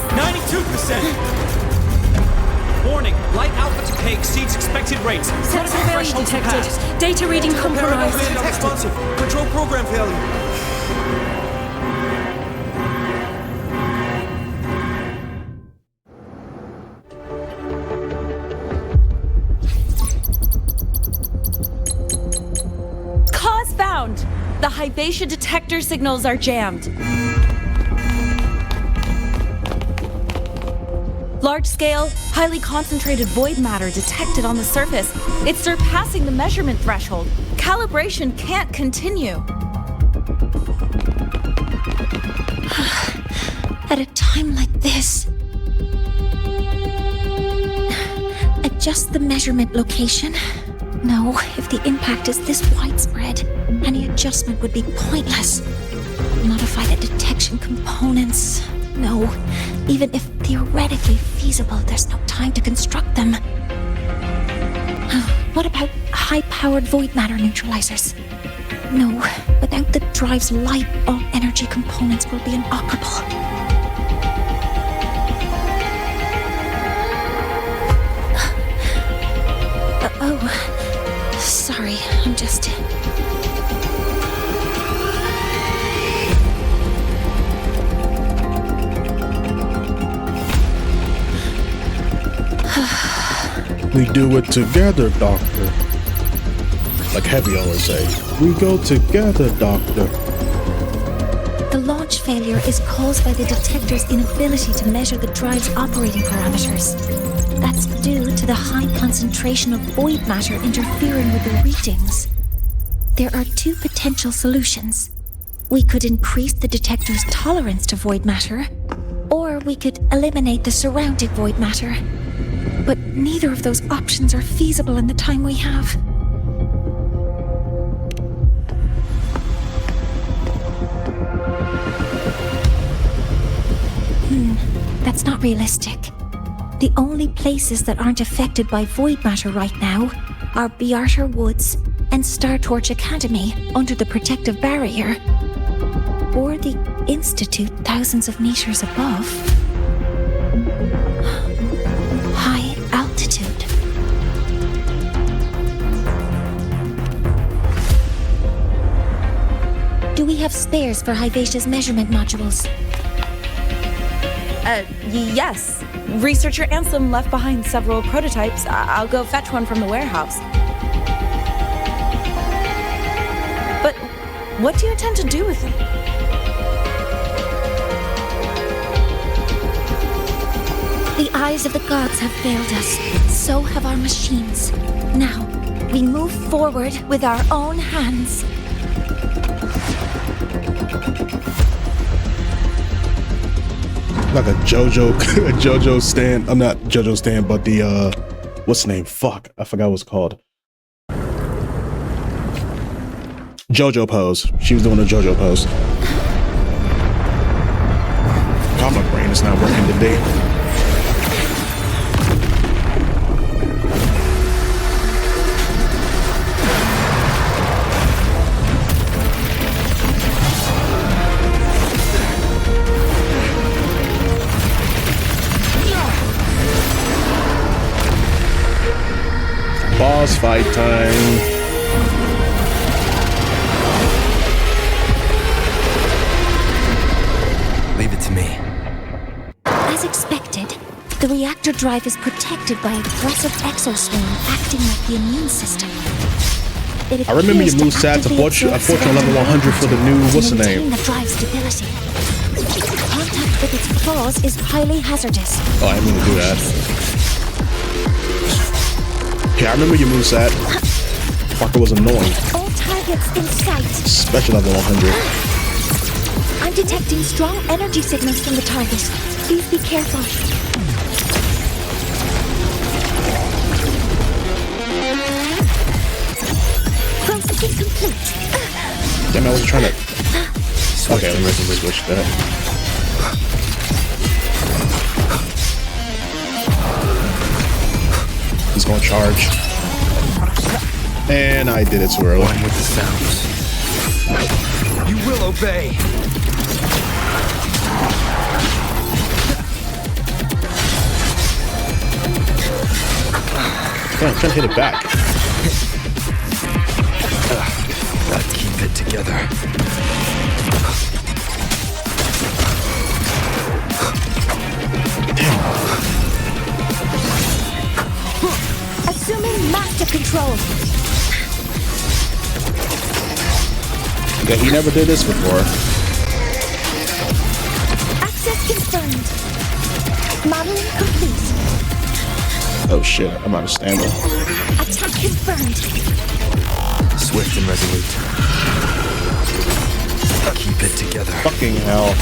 92%. Warning, light alpha decay exceeds expected rates. Sensor failure detected. Data reading compromised. Unresponsive. Control program failure. Cause found! The Hybatia detector signals are jammed. Large-scale, highly concentrated void matter detected on the surface. It's surpassing the measurement threshold. Calibration can't continue. At a time like this, adjust the measurement location. No, if the impact is this widespread, any adjustment would be pointless. Modify the detection components. No, even if theoretically feasible, there's no time to construct them. What about high-powered void matter neutralizers? No, without the drive's light, all energy components will be inoperable. Sorry, I'm just... We do it together, Doctor. Like Heavy always say, we go together, Doctor. The launch failure is caused by the detector's inability to measure the drive's operating parameters. That's due to the high concentration of void matter interfering with the readings. There are two potential solutions. We could increase the detector's tolerance to void matter, or we could eliminate the surrounding void matter. But neither of those options are feasible in the time we have. That's not realistic. The only places that aren't affected by void matter right now are Bearter Woods and Star Torch Academy under the protective barrier. Or the Institute thousands of meters above. High altitude. Do we have spares for Hyvatia's measurement modules? Yes. Researcher Ansem left behind several prototypes. I'll go fetch one from the warehouse. But what do you intend to do with them? The eyes of the gods have failed us. So have our machines. Now, we move forward with our own hands. Like a JoJo stand. I'm not JoJo stand, but the what's the name? Fuck, I forgot what it's called. JoJo pose. She was doing a JoJo pose. God, my brain is not working today. Boss fight time. Leave it to me. As expected, the reactor drive is protected by aggressive exoswarm acting like the immune system. I remember your moveset. I fought you on level 100 for the new, what's the name? The drive stability. Contact with its claws is highly hazardous. Oh, I didn't mean to do that. Yeah, I remember your moveset. Fucker was annoying. All targets in sight. Especially level 100. I'm detecting strong energy signals from the target. Please be careful. Processing complete. Damn, I was trying to... Okay, let me switch that. He's gonna charge. And I did it too early. One with the sounds. You will obey. Damn, I'm trying to hit it back. Gotta keep it together. Assuming master control. Yeah, he never did this before. Access confirmed. Modeling complete. Oh shit, I'm out of stamina. Attack confirmed. Swift and resolute. Keep it together. Fucking hell.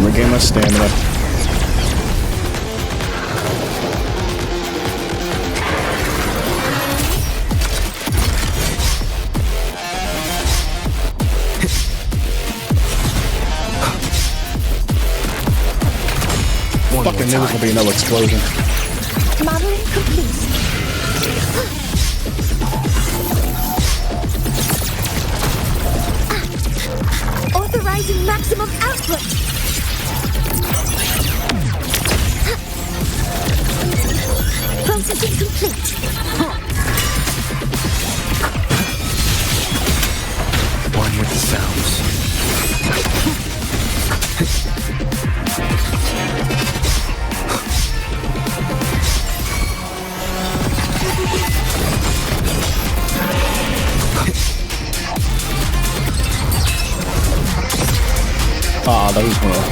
Regain my stamina. Fucking knew it was gonna be another explosion. Modeling complete. Authorizing maximum output. Processing complete. One with the sounds. Ah, that was gonna...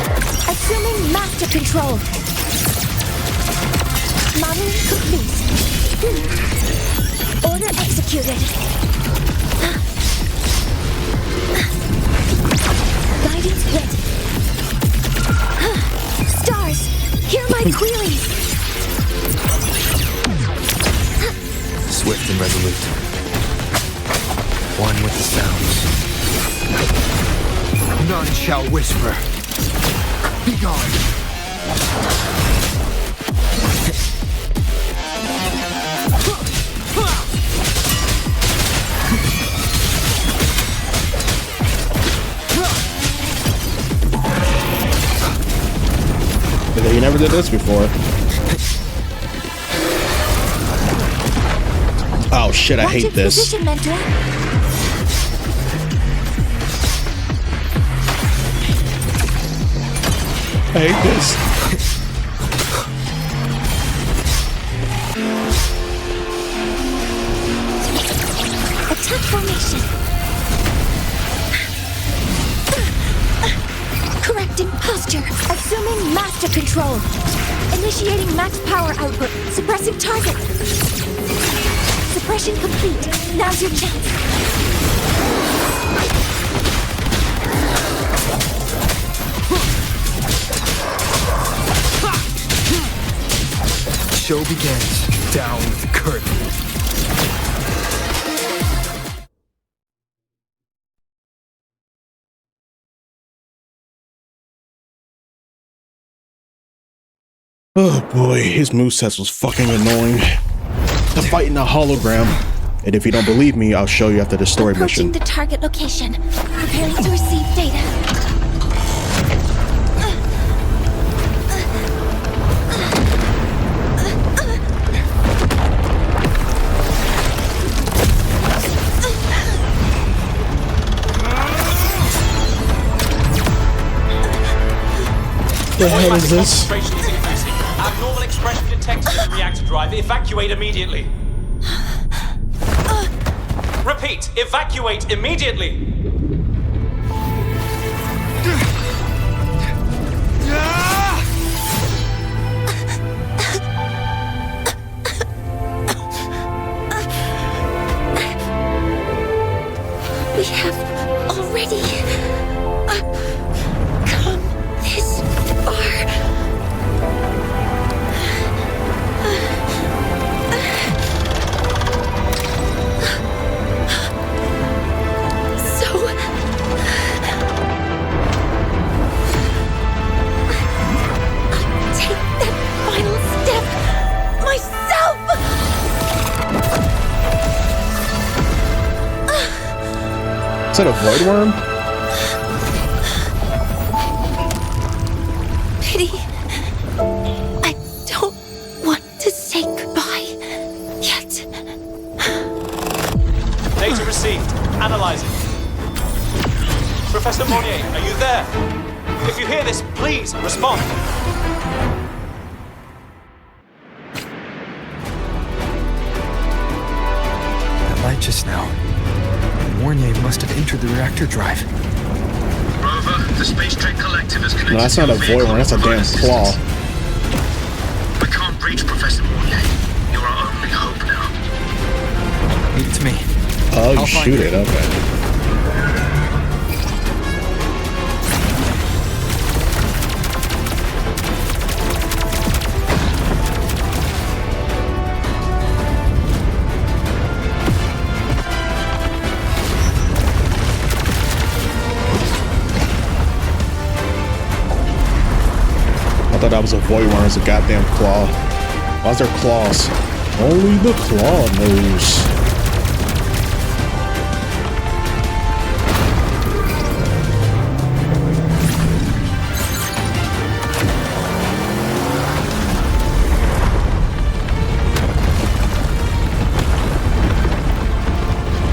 Assuming master control. Modeling complete. Order executed. Guidance ready. Stars, hear my queries. Swift and resolute. One with the sounds. shall whisper. Be gone. You never did this before. Oh shit, I hate this. I hate this. Attack formation. Correcting posture. Assuming master control. Initiating max power output. Suppressing target. Suppression complete. Now's your chance. Show begins. Down the curtain. Oh boy, his movesets was fucking annoying. The fight in a hologram. And if you don't believe me, I'll show you after the story Approaching mission. the target location. Preparing to receive data. The hell is this? Concentration is increasing. Abnormal expression detected in the reactor drive. Evacuate immediately. Repeat, evacuate immediately. We have already come this far. So I'll take that final step myself. Is that a void worm? Pity. I don't want to say goodbye yet. Data received. Analyzing. Professor Mornye, are you there? If you hear this, please respond. That light just now. Mornye must have entered the reactor drive. Rover, the Space Trek Collective is connected. No, that's not a void worm, that's a damn claw. We can't reach Professor Mornye. You're our only hope now. Leave it to me. Oh, you I'll find shoot it. it, okay. I thought that was a void worm, it's a goddamn claw. Why's there claws? Only the claw knows.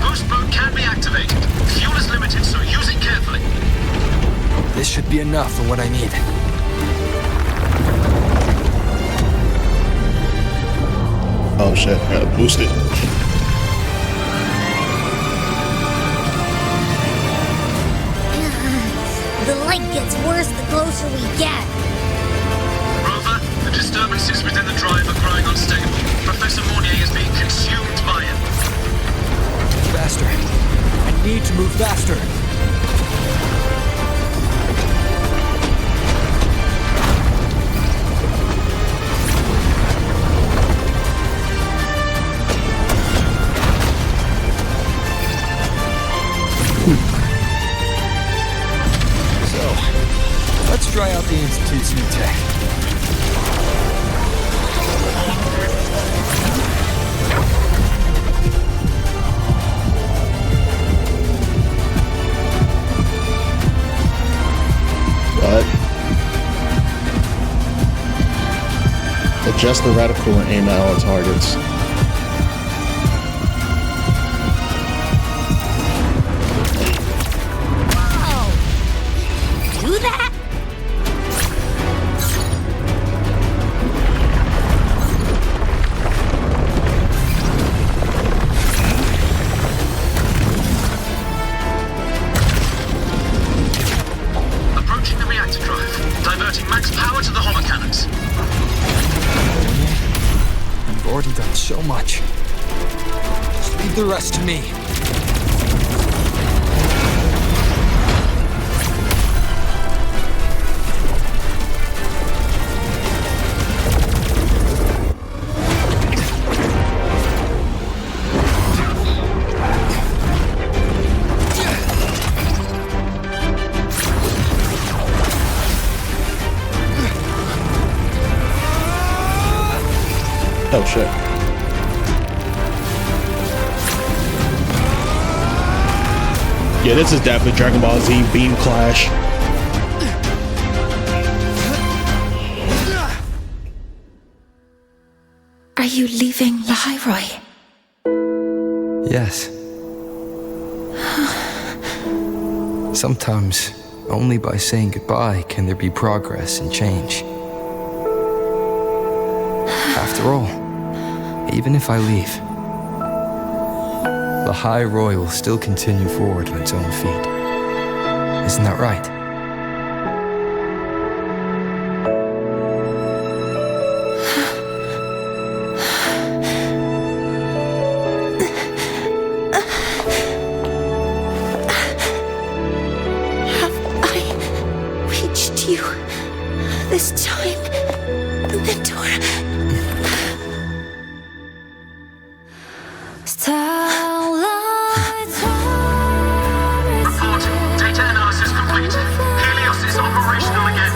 Ghost boat can be activated. Fuel is limited, so use it carefully. This should be enough for what I need. Oh shit, gotta boost it. The light gets worse the closer we get. Rover, the disturbances within the drive are growing unstable. Professor Mornye is being consumed by it. Faster. I need to move faster. So, about the Institute's new tech. What? Adjust the reticle and aim at all targets. Do that? Approaching the reactor drive. Diverting max power to the holocannons. You've already done so much. Just leave the rest to me. Oh shit. Yeah, this is definitely Dragon Ball Z Beam Clash. Are you leaving Lahairoi? Yes. Sometimes, only by saying goodbye can there be progress and change. After all, even if I leave, Lahairoi will still continue forward on its own feet. Isn't that right? You this time, Mentor. Report. Data analysis complete. Helios is operational again.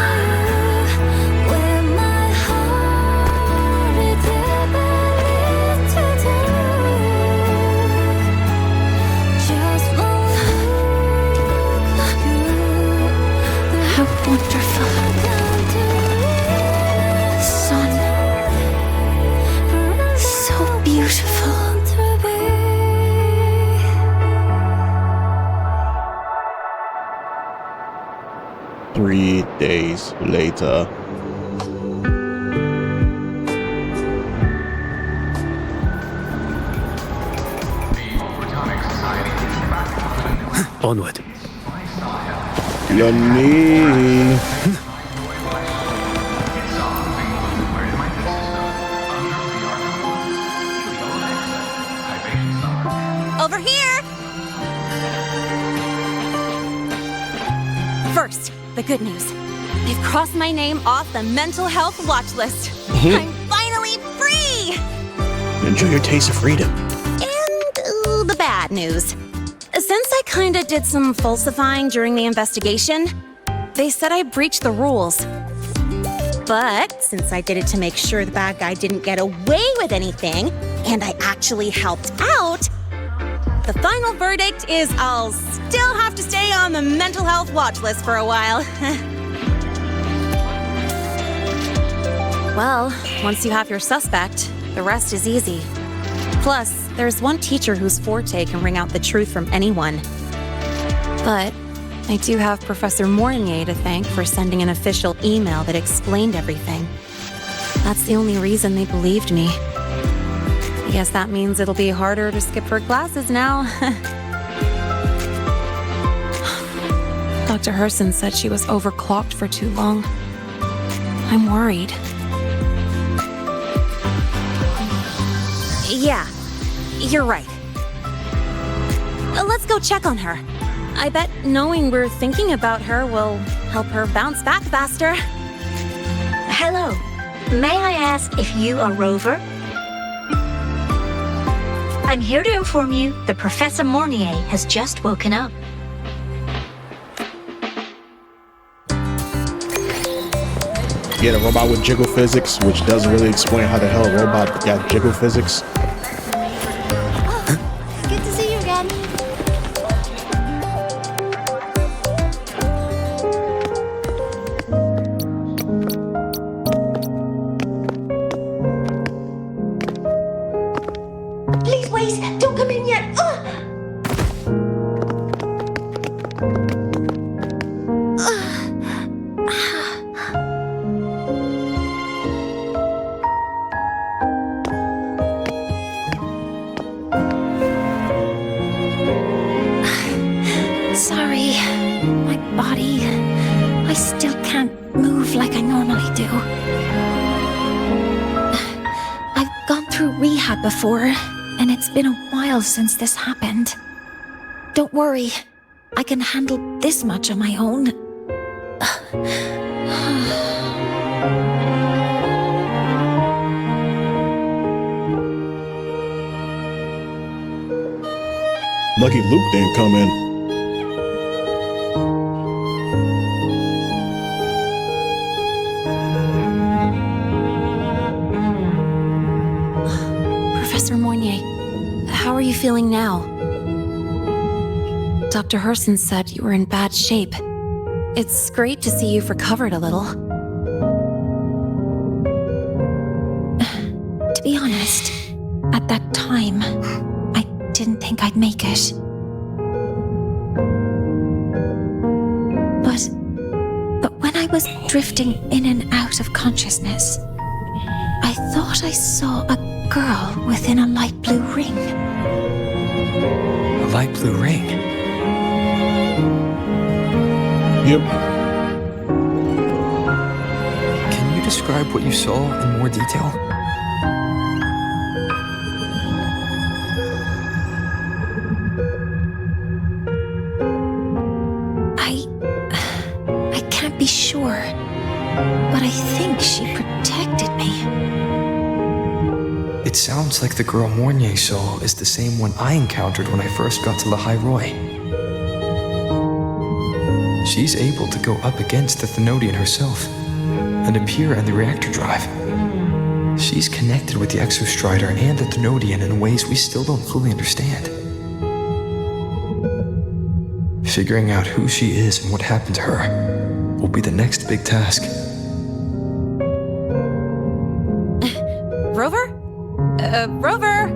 How wonderful. Sun. So beautiful. 3 days later. Onward. Your knee. Over here! First, the good news. They've crossed my name off the mental health watch list. I'm finally free! Enjoy your taste of freedom. And the bad news. Since I kinda did some falsifying during the investigation, they said I breached the rules. But since I did it to make sure the bad guy didn't get away with anything, and I actually helped out, the final verdict is I'll still have to stay on the mental health watch list for a while. Well, once you have your suspect, the rest is easy. Plus, there's one teacher whose forte can wring out the truth from anyone. But I do have Professor Mornye to thank for sending an official email that explained everything. That's the only reason they believed me. I guess that means it'll be harder to skip her classes now. Dr. Herson said she was overclocked for too long. I'm worried. Yeah, you're right. Let's go check on her. I bet knowing we're thinking about her will help her bounce back faster. Hello. May I ask if you are Rover? I'm here to inform you that Professor Mornye has just woken up. Yeah, the robot with jiggle physics, which doesn't really explain how the hell a robot got jiggle physics. Good to see you again. Please wait! Don't come in yet! Sorry, my body. I still can't move like I normally do. I've gone through rehab before, and it's been a while since this happened. Don't worry, I can handle this much on my own. Lucky Luke didn't come in. Professor Mornye, how are you feeling now? Dr. Herson said you were in bad shape. It's great to see you've recovered a little. To be honest, at that time, I didn't think I'd make it. But when I was drifting in and out of consciousness, I thought I saw a girl within a light blue ring. A light blue ring? Yep. Can you describe what you saw in more detail? I can't be sure, but I think she protected me. It sounds like the girl Mornye saw is the same one I encountered when I first got to Lahai Roi. She's able to go up against the Thenodian herself and appear in the reactor drive. She's connected with the Exostrider and the Thenodian in ways we still don't fully understand. Figuring out who she is and what happened to her will be the next big task. Rover? Rover!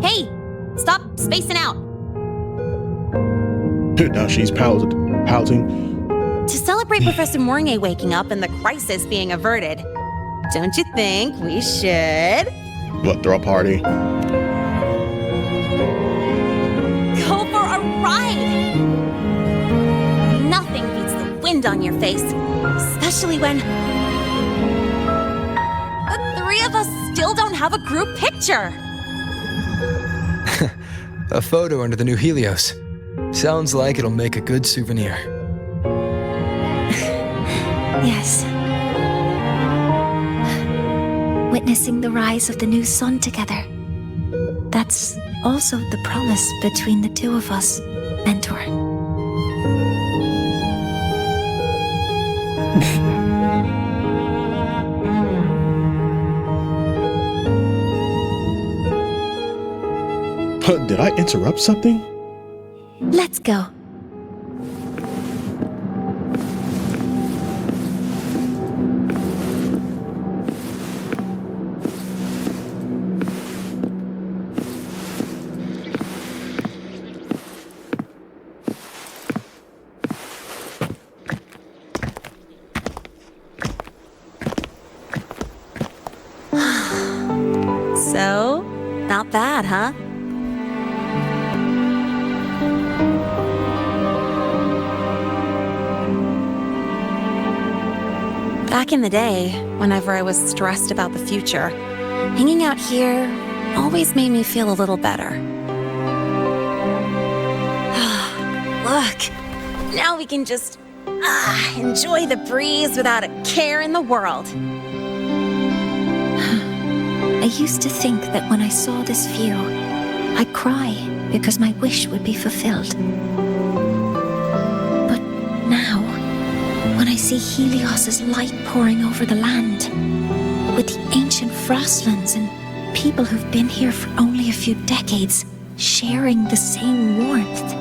Hey! Stop spacing out! Now she's pouting. To celebrate Professor Mornye waking up and the crisis being averted, don't you think we should... What, throw a party? Go for a ride! Nothing beats the wind on your face, especially when... the three of us still don't have a group picture! A photo under the new Helios. Sounds like it'll make a good souvenir. Yes. Witnessing the rise of the new sun together. That's also the promise between the two of us, Mentor. Did I interrupt something? Let's go. So, not bad, huh? Back in the day, whenever I was stressed about the future, hanging out here always made me feel a little better. Look, now we can just enjoy the breeze without a care in the world. I used to think that when I saw this view, I'd cry because my wish would be fulfilled. But now, when I see Helios's light pouring over the land, with the ancient frostlands and people who've been here for only a few decades sharing the same warmth.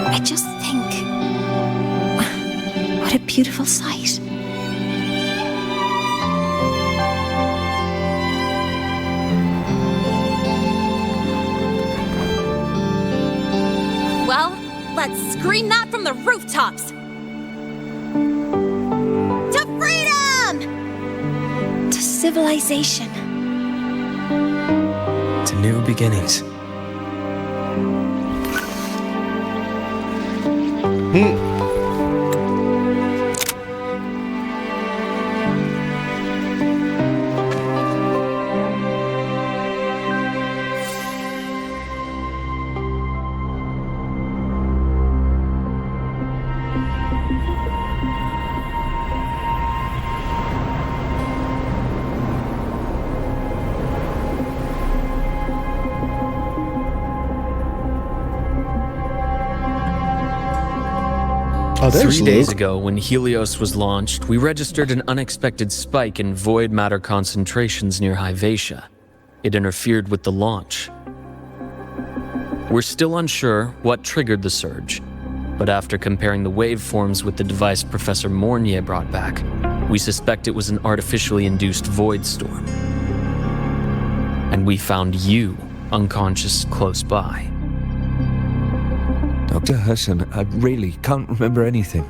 I just think, what a beautiful sight. Well, let's scream that from the rooftops! To freedom! To civilization. To new beginnings. Oh, 3 days ago, when Helios was launched, we registered an unexpected spike in void matter concentrations near Hyvatia. It interfered with the launch. We're still unsure what triggered the surge, but after comparing the waveforms with the device Professor Mornye brought back, we suspect it was an artificially induced void storm. And we found you unconscious close by. Dr. Herson, I really can't remember anything.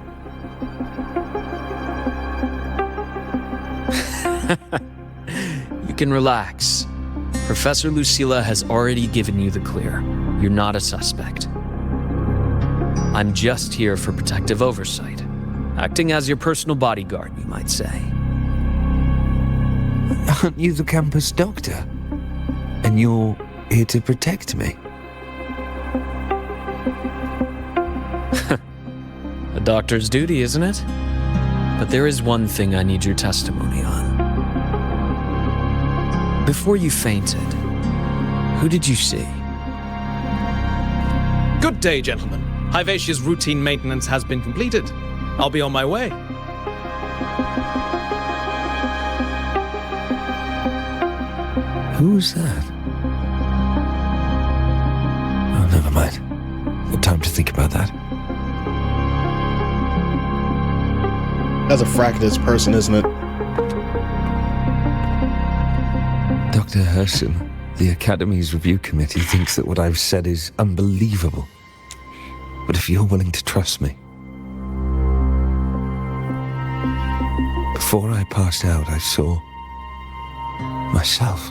You can relax. Professor Lucilla has already given you the clear. You're not a suspect. I'm just here for protective oversight. Acting as your personal bodyguard, you might say. Aren't you the campus doctor? And you're here to protect me? A doctor's duty, isn't it? But there is one thing I need your testimony on. Before you fainted, who did you see? Good day, gentlemen. Hyvatia's routine maintenance has been completed. I'll be on my way. Who's that? Oh, never mind. No time to think about that. That's a fractus person, isn't it? Dr. Herson, the Academy's review committee thinks that what I've said is unbelievable. But if you're willing to trust me... Before I passed out, I saw... myself.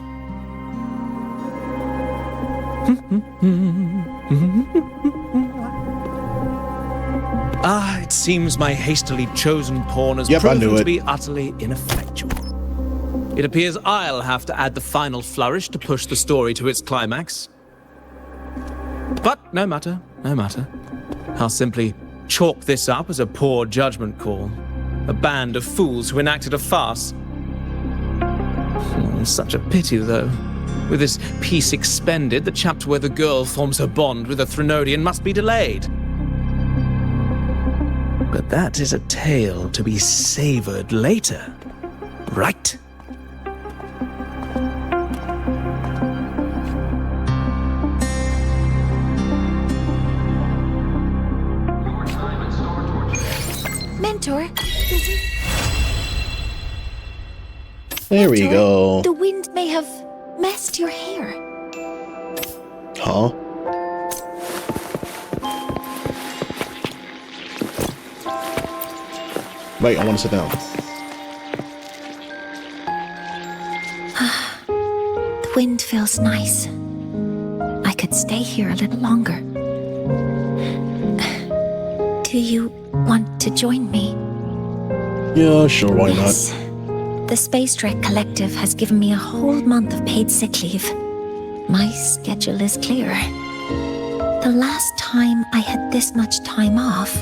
It seems my hastily chosen pawn has Yep, I proven knew to it. be utterly ineffectual. It appears I'll have to add the final flourish to push the story to its climax. But no matter, no matter. I'll simply chalk this up as a poor judgment call. A band of fools who enacted a farce. Such a pity, though. With this piece expended, the chapter where the girl forms her bond with a Threnodian must be delayed. But that is a tale to be savored later, right? Mentor. There we go. The wind may have messed your hair. Huh? Wait, I want to sit down. The wind feels nice. I could stay here a little longer. Do you want to join me? Yeah, sure, why Yes. not? The Space Trek Collective has given me a whole month of paid sick leave. My schedule is clear. The last time I had this much time off,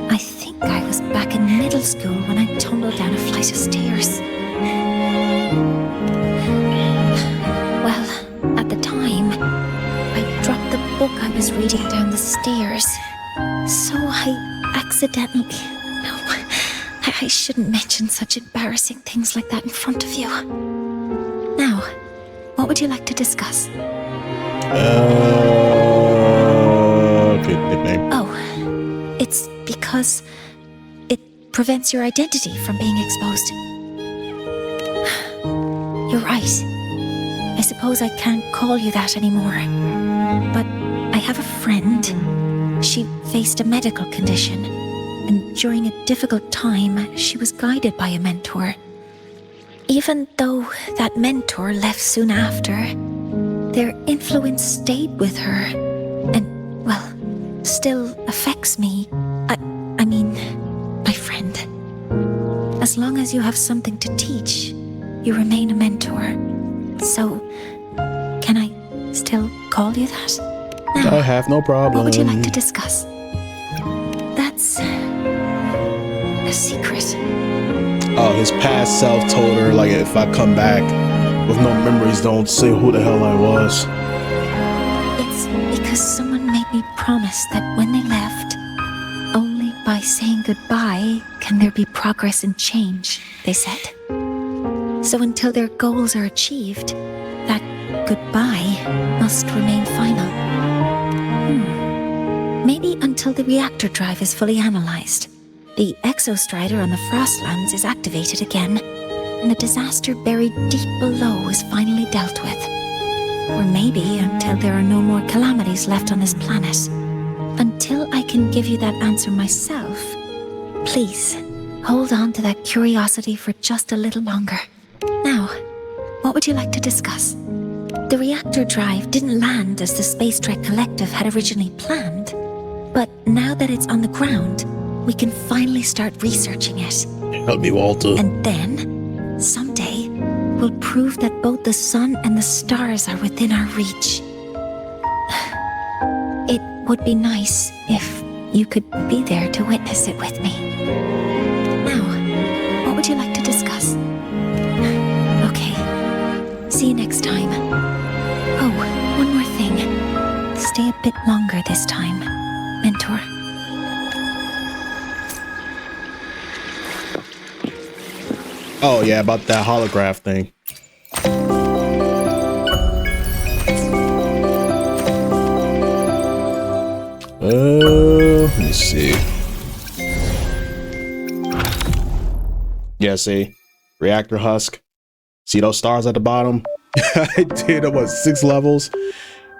I think I was back in middle school when I tumbled down a flight of stairs. Well, at the time, I dropped the book I was reading down the stairs. So I accidentally... No, I shouldn't mention such embarrassing things like that in front of you. Now, what would you like to discuss? Okay, nickname. Oh, it's because it prevents your identity from being exposed. You're right. I suppose I can't call you that anymore. But I have a friend. She faced a medical condition, and during a difficult time, she was guided by a mentor. Even though that mentor left soon after, their influence stayed with her, and, well, still affects me. I mean, my friend. As long as you have something to teach, you remain a mentor. So, can I still call you that? Now, I have no problem. What would you like to discuss? That's a secret. Oh, his past self told her, like, if I come back with no memories, don't say who the hell I was. It's because someone made me promise that when they left, only by saying goodbye can there be progress and change, they said. So until their goals are achieved, that goodbye must remain final. Maybe until the reactor drive is fully analyzed. The exostrider on the Frostlands is activated again, and the disaster buried deep below is finally dealt with. Or maybe until there are no more calamities left on this planet. Until I can give you that answer myself, please, hold on to that curiosity for just a little longer. Now, what would you like to discuss? The reactor drive didn't land as the Space Trek Collective had originally planned, but now that it's on the ground, we can finally start researching it. Help me, Walter. And then, someday, we'll prove that both the sun and the stars are within our reach. It would be nice if you could be there to witness it with me. Now, what would you like to discuss? Okay. See you next time. Oh, one more thing. Stay a bit longer this time, Mentor. Oh, yeah, about that holograph thing. Let me see. Yeah, see? Reactor husk. See those stars at the bottom? I did about 6 levels.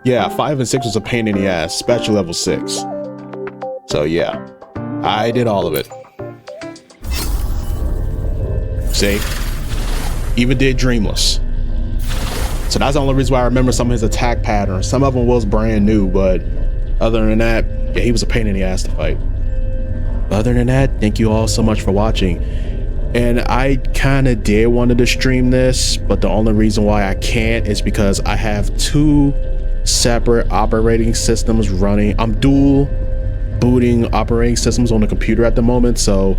Yeah, 5 and 6 was a pain in the ass, especially level 6. So yeah, I did all of it. See? Even did Dreamless. So that's the only reason why I remember some of his attack patterns. Some of them was brand new, but other than that, yeah, he was a pain in the ass to fight. But other than that, thank you all so much for watching. And I kind of did wanted to stream this, but the only reason why I can't is because I have 2 separate operating systems running. I'm dual booting operating systems on the computer at the moment, so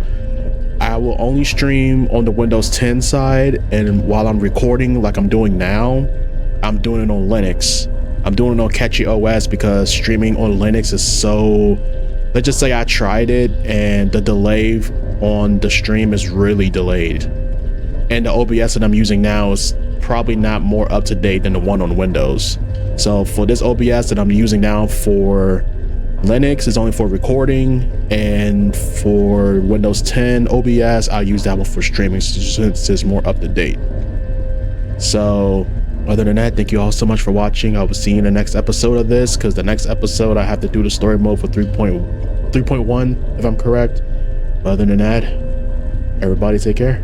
I will only stream on the Windows 10 side, and while I'm recording like I'm doing now, I'm doing it on Linux. I'm doing it on Catchy OS because streaming on Linux is so... Let's just say I tried it and the delay on the stream is really delayed. And the OBS that I'm using now is probably not more up to date than the one on Windows. So for this OBS that I'm using now for Linux is only for recording, and for Windows 10 OBS, I'll use that one for streaming since it's more up to date. So other than that, thank you all so much for watching. I will see you in the next episode of this, because the next episode I have to do the story mode for 3.1 if I'm correct. Other than that, everybody take care.